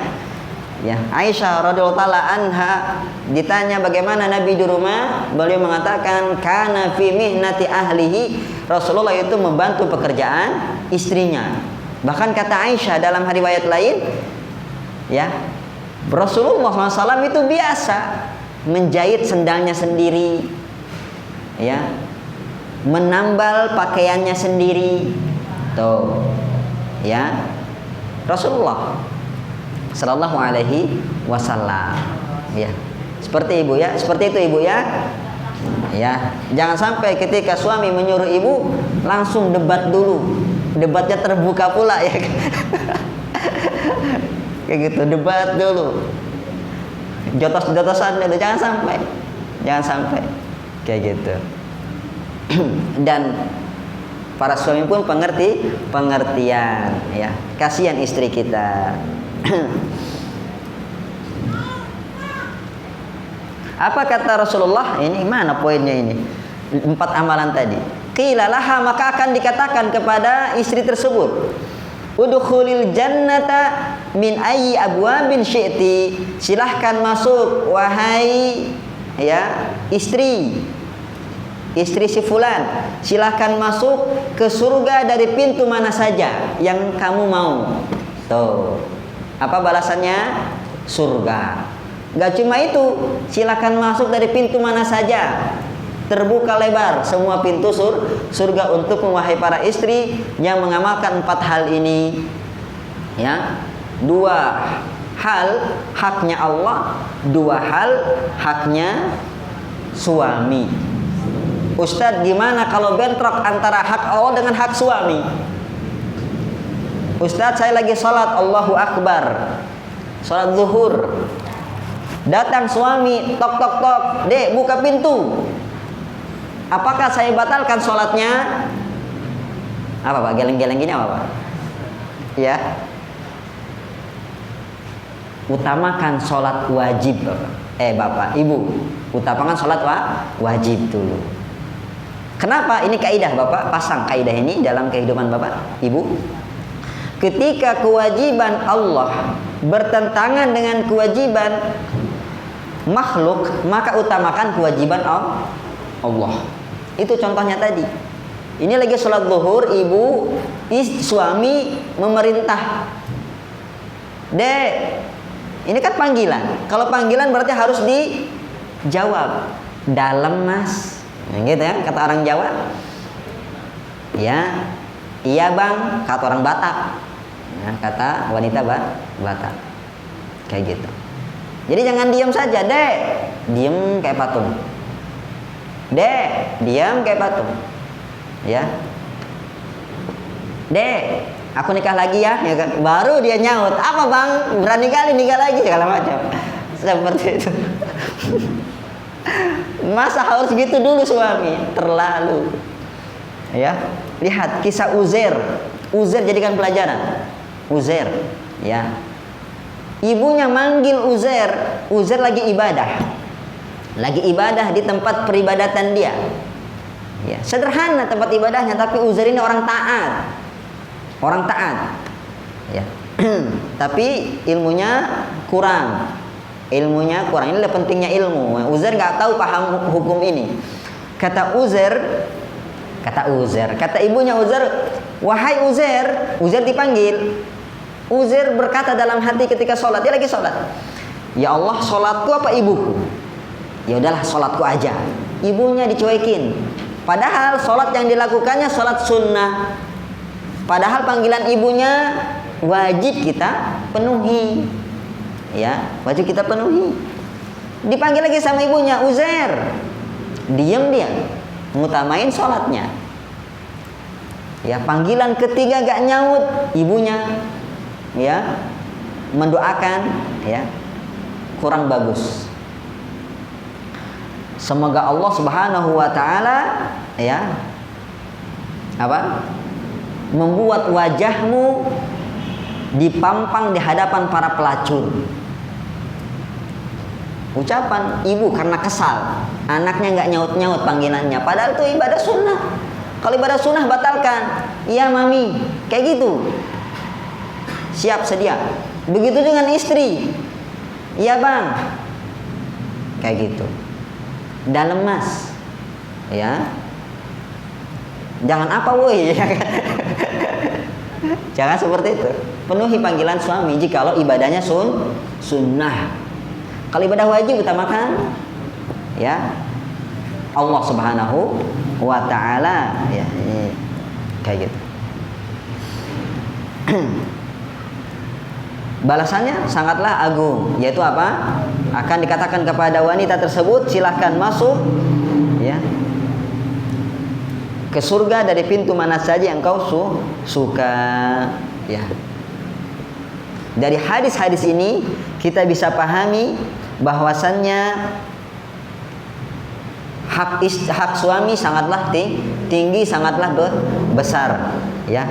Ya, Aisyah radhiyallahu taala anha ditanya bagaimana Nabi di rumah, beliau mengatakan kana fi mihnati ahlihi. Rasulullah itu membantu pekerjaan istrinya. Bahkan kata Aisyah dalam riwayat lain, ya, Rasulullah SAW itu biasa menjahit sendalnya sendiri, ya, menambal pakaiannya sendiri. Tuh, ya, Rasulullah Sallallahu Alaihi Wasallam. Ya, seperti ibu, ya, seperti itu ibu, ya. Ya, jangan sampai ketika suami menyuruh ibu langsung debat dulu. Debatnya terbuka pula, ya. Kayak gitu, debat dulu. Jotos-jotosan itu jangan sampai. Jangan sampai. Kayak gitu. Dan para suami pun pengertian, ya. Kasihan istri kita. Apa kata Rasulullah? Ini mana poinnya ini? 4 amalan tadi. Qila laha, maka akan dikatakan kepada istri tersebut, udkhulil jannata min ayyi abwabin syi'ti. Silahkan masuk wahai, ya, istri si fulan, silahkan masuk ke surga dari pintu mana saja yang kamu mau. Tuh. Apa balasannya? Surga. Gak cuma itu, silakan masuk dari pintu mana saja. Terbuka lebar semua pintu surga untukmu wahai para istri yang mengamalkan 4 hal ini. Ya. 2 hal haknya Allah, 2 hal haknya suami. Ustadz, gimana kalau bentrok antara hak Allah dengan hak suami? Ustadz, saya lagi sholat, Allahu Akbar, sholat zuhur. Datang suami, tok tok tok, dek buka pintu. Apakah saya batalkan sholatnya? Apa Pak? Geleng-geleng gini apa Pak? Ya. Utamakan sholat wajib Bapak. Bapak, Ibu, utamakan sholat wajib dulu. Kenapa? Ini kaidah Bapak, pasang kaidah ini dalam kehidupan Bapak, Ibu. Ketika kewajiban Allah bertentangan dengan kewajiban makhluk, maka utamakan kewajiban Allah. Itu contohnya tadi. Ini lagi sholat zuhur, ibu, suami memerintah. Dek, ini kan panggilan. Kalau panggilan berarti harus dijawab. Dalam mas, gitu ya, kata orang Jawa. Ya, iya bang, kata orang Batak. Ya, kata wanita Batak. Kayak gitu. Jadi jangan diam saja, dek. Diam kayak patung. Dek, diam kayak patung. Ya. Dek, aku nikah lagi ya kan? Baru dia nyaut. Apa bang? Berani kali nikah lagi segala macam. Seperti itu. Masa harus gitu dulu suami? Terlalu. Ya. Lihat kisah Uzair. Uzair jadikan pelajaran. Uzair, ya. Ibunya manggil Uzair. Uzair lagi ibadah. Lagi ibadah di tempat peribadatan dia. Ya, sederhana tempat ibadahnya, tapi Uzair ini orang taat. Orang taat. Ya. Tapi ilmunya kurang. Ilmunya kurang. Ini pentingnya ilmu. Uzair nggak tahu paham hukum ini. Kata ibunya Uzair, wahai Uzair. Uzair dipanggil. Uzair berkata dalam hati ketika sholat, dia lagi sholat. Ya Allah, sholatku apa ibuku? Ya udahlah, sholatku aja. Ibunya dicuekin. Padahal sholat yang dilakukannya sholat sunnah. Padahal panggilan ibunya wajib kita penuhi. Ya, wajib kita penuhi. Dipanggil lagi sama ibunya, Uzair. Diam dia, ngutamain sholatnya. Ya, panggilan ketiga gak nyaut, ibunya ya mendoakan, ya kurang bagus. Semoga Allah Subhanahu wa taala ya membuat wajahmu dipampang di hadapan para pelacur. Ucapan ibu karena kesal, anaknya nggak nyaut-nyaut panggilannya, padahal itu ibadah sunnah. Kalau ibadah sunnah batalkan. Iya mami, kayak gitu. Siap sedia. Begitu dengan istri. Iya bang, kayak gitu. Dalam mas, ya. Jangan apa woi, jangan seperti itu. Penuhi panggilan suami jikalau ibadahnya sunnah. Kalau ibadah wajib utamakan ya Allah Subhanahu wa taala, ya kayak gitu. Balasannya sangatlah agung, yaitu apa? Akan dikatakan kepada wanita tersebut, silahkan masuk ya ke surga dari pintu mana saja yang kau suka, ya. Dari hadis-hadis ini kita bisa pahami bahwasannya hak suami sangatlah tinggi, sangatlah besar, ya.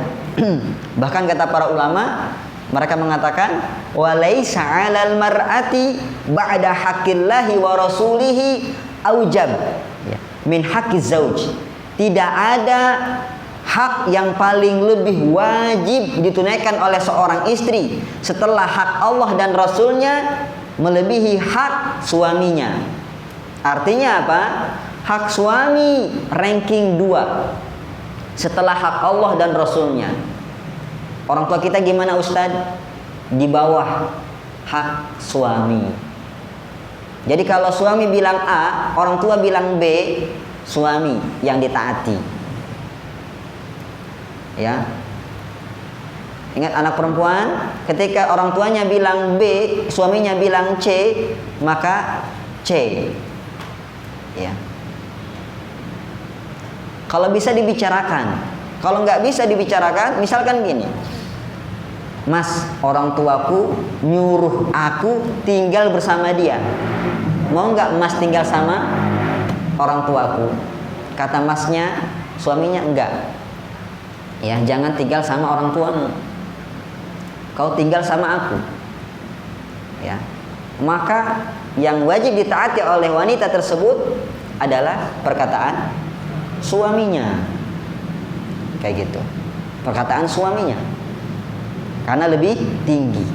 Bahkan kata para ulama, mereka mengatakan walaisa 'alal mar'ati ba'da haqqillahi wa rasulihi aujab min haqqiz zauj. Tidak ada hak yang paling lebih wajib ditunaikan oleh seorang istri setelah hak Allah dan Rasulnya melebihi hak suaminya. Artinya apa? Hak suami ranking 2 setelah hak Allah dan Rasulnya. Orang tua kita gimana Ustadz? di bawah hak suami. Jadi kalau suami bilang A, orang tua bilang B, suami yang ditaati. Ya. Ingat anak perempuan, ketika orang tuanya bilang B, suaminya bilang C, maka C. Ya. Kalau bisa dibicarakan. Kalau nggak bisa dibicarakan, misalkan gini, Mas, orang tuaku nyuruh aku tinggal bersama dia. Mau nggak Mas tinggal sama orang tuaku? Kata Masnya, suaminya enggak. Ya, jangan tinggal sama orang tuamu. Kau tinggal sama aku. Ya. Maka yang wajib ditaati oleh wanita tersebut adalah perkataan suaminya. Kayak gitu. Perkataan suaminya. Karena lebih tinggi.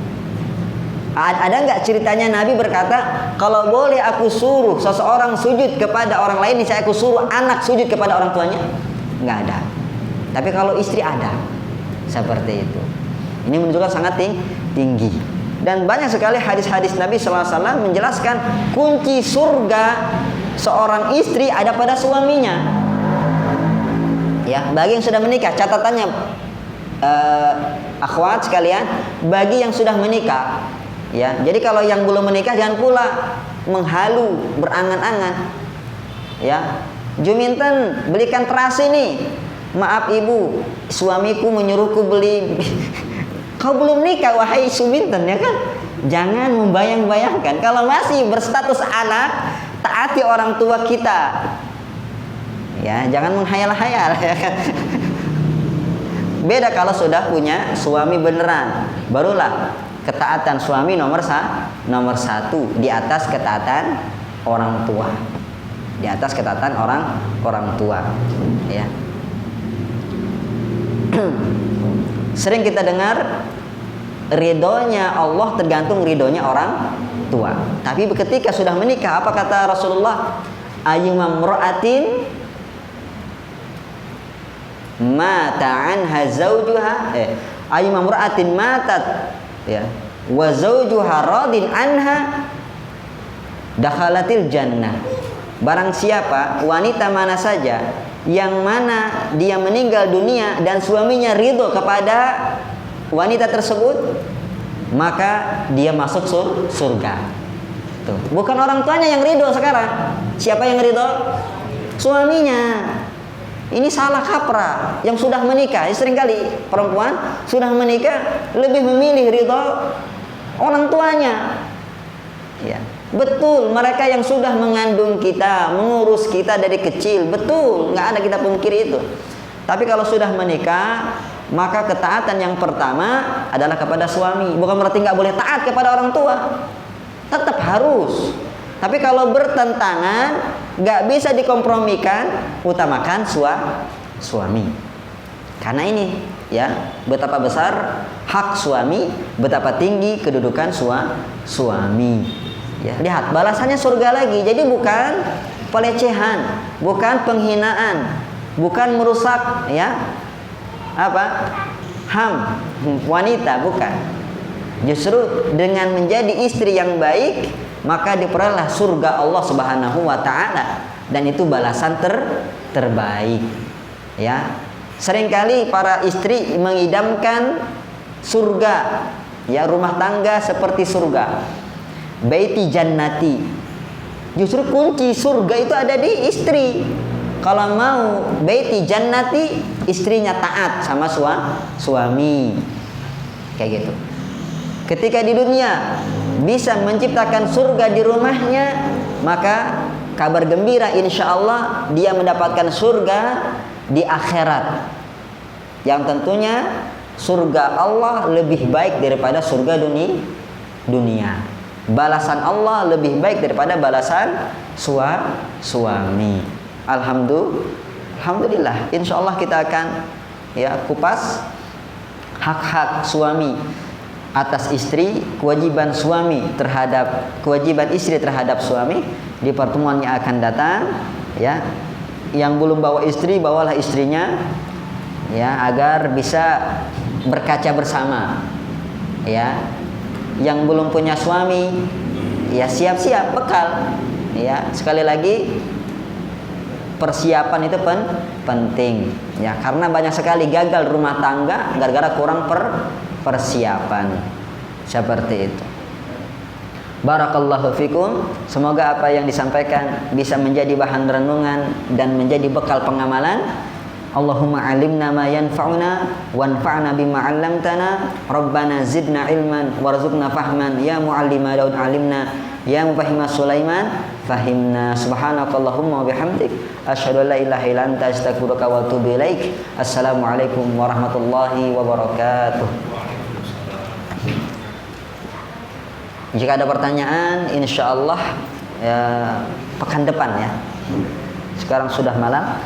Ada nggak ceritanya Nabi berkata, kalau boleh aku suruh seseorang sujud kepada orang lain, saya aku suruh anak sujud kepada orang tuanya? Nggak ada. Tapi kalau istri ada. Seperti itu. Ini menunjukkan sangat tinggi. Dan banyak sekali hadis-hadis Nabi SAW menjelaskan kunci surga seorang istri ada pada suaminya. Ya, bagi yang sudah menikah, catatannya akhwat sekalian, bagi yang sudah menikah, ya. Jadi kalau yang belum menikah jangan pula menghalu, berangan-angan. Ya. Juminten belikan terasi nih. Maaf ibu, suamiku menyuruhku beli. Kau belum nikah wahai Juminten, ya kan? Jangan membayang-bayangkan. Kalau masih berstatus anak, taati orang tua kita. Ya, jangan menghayal-hayal, ya kan? Beda kalau sudah punya suami beneran, barulah ketaatan suami nomor satu di atas ketaatan orang tua, di atas ketaatan orang tua. Ya. Sering kita dengar ridhonya Allah tergantung ridhonya orang tua. Tapi ketika sudah menikah, apa kata Rasulullah? Ayyuma mra'atin mata anha zawjuha ayyuma mra'atin matat ya wa zawjuha radin anha dakhalatil jannah. Barang siapa wanita mana saja yang mana dia meninggal dunia dan suaminya ridho kepada wanita tersebut, maka dia masuk surga. Tuh, bukan orang tuanya yang ridho sekarang. Siapa yang ridho? Suaminya. Ini salah kaprah. Yang sudah menikah, seringkali perempuan sudah menikah lebih memilih ridho orang tuanya. Ya, betul, mereka yang sudah mengandung kita, mengurus kita dari kecil, betul, nggak ada kita pungkiri itu. Tapi kalau sudah menikah, maka ketaatan yang pertama adalah kepada suami. Bukan berarti nggak boleh taat kepada orang tua, tetap harus. Tapi kalau bertentangan, nggak bisa dikompromikan, utamakan suami. Karena ini, ya, betapa besar hak suami, betapa tinggi kedudukan suami. Ya, lihat balasannya surga lagi. Jadi bukan pelecehan, bukan penghinaan, bukan merusak, ya, apa, HAM wanita, bukan. Justru dengan menjadi istri yang baik, maka diperolehlah surga Allah Subhanahu wa taala, dan itu balasan terbaik. Ya. Seringkali para istri mengidamkan surga, ya, rumah tangga seperti surga. Baiti jannati. Justru kunci surga itu ada di istri. Kalau mau baiti jannati, istrinya taat sama suami. Kayak gitu. Ketika di dunia bisa menciptakan surga di rumahnya, maka kabar gembira, insya Allah dia mendapatkan surga di akhirat. Yang tentunya surga Allah lebih baik daripada surga dunia. Balasan Allah lebih baik daripada balasan suami. Alhamdulillah. Insya Allah kita akan, ya, kupas hak-hak suami atas istri, kewajiban istri terhadap suami di pertemuan yang akan datang. Ya, yang belum bawa istri, bawalah istrinya, ya, agar bisa berkaca bersama. Ya, yang belum punya suami, ya siap-siap bekal. Ya, sekali lagi persiapan itu penting. Ya, karena banyak sekali gagal rumah tangga gara-gara kurang persiapan. Seperti itu. Barakallahu fikum. Semoga apa yang disampaikan bisa menjadi bahan renungan dan menjadi bekal pengamalan. Allahumma alimna ma yanfa'una wanfa'na bima 'allamtana. Rabbana zidna ilman warzuqna fahman. Ya muallima Daud alimna, ya mufahhima Sulaiman fahimna. Subhanakallahumma wa bihamdik asyhadu an la ilaha illa anta astaghfiruka wa atubu ilaik. Assalamualaikum warahmatullahi wabarakatuh. Jika ada pertanyaan, insyaallah ya, pekan depan ya. Sekarang sudah malam.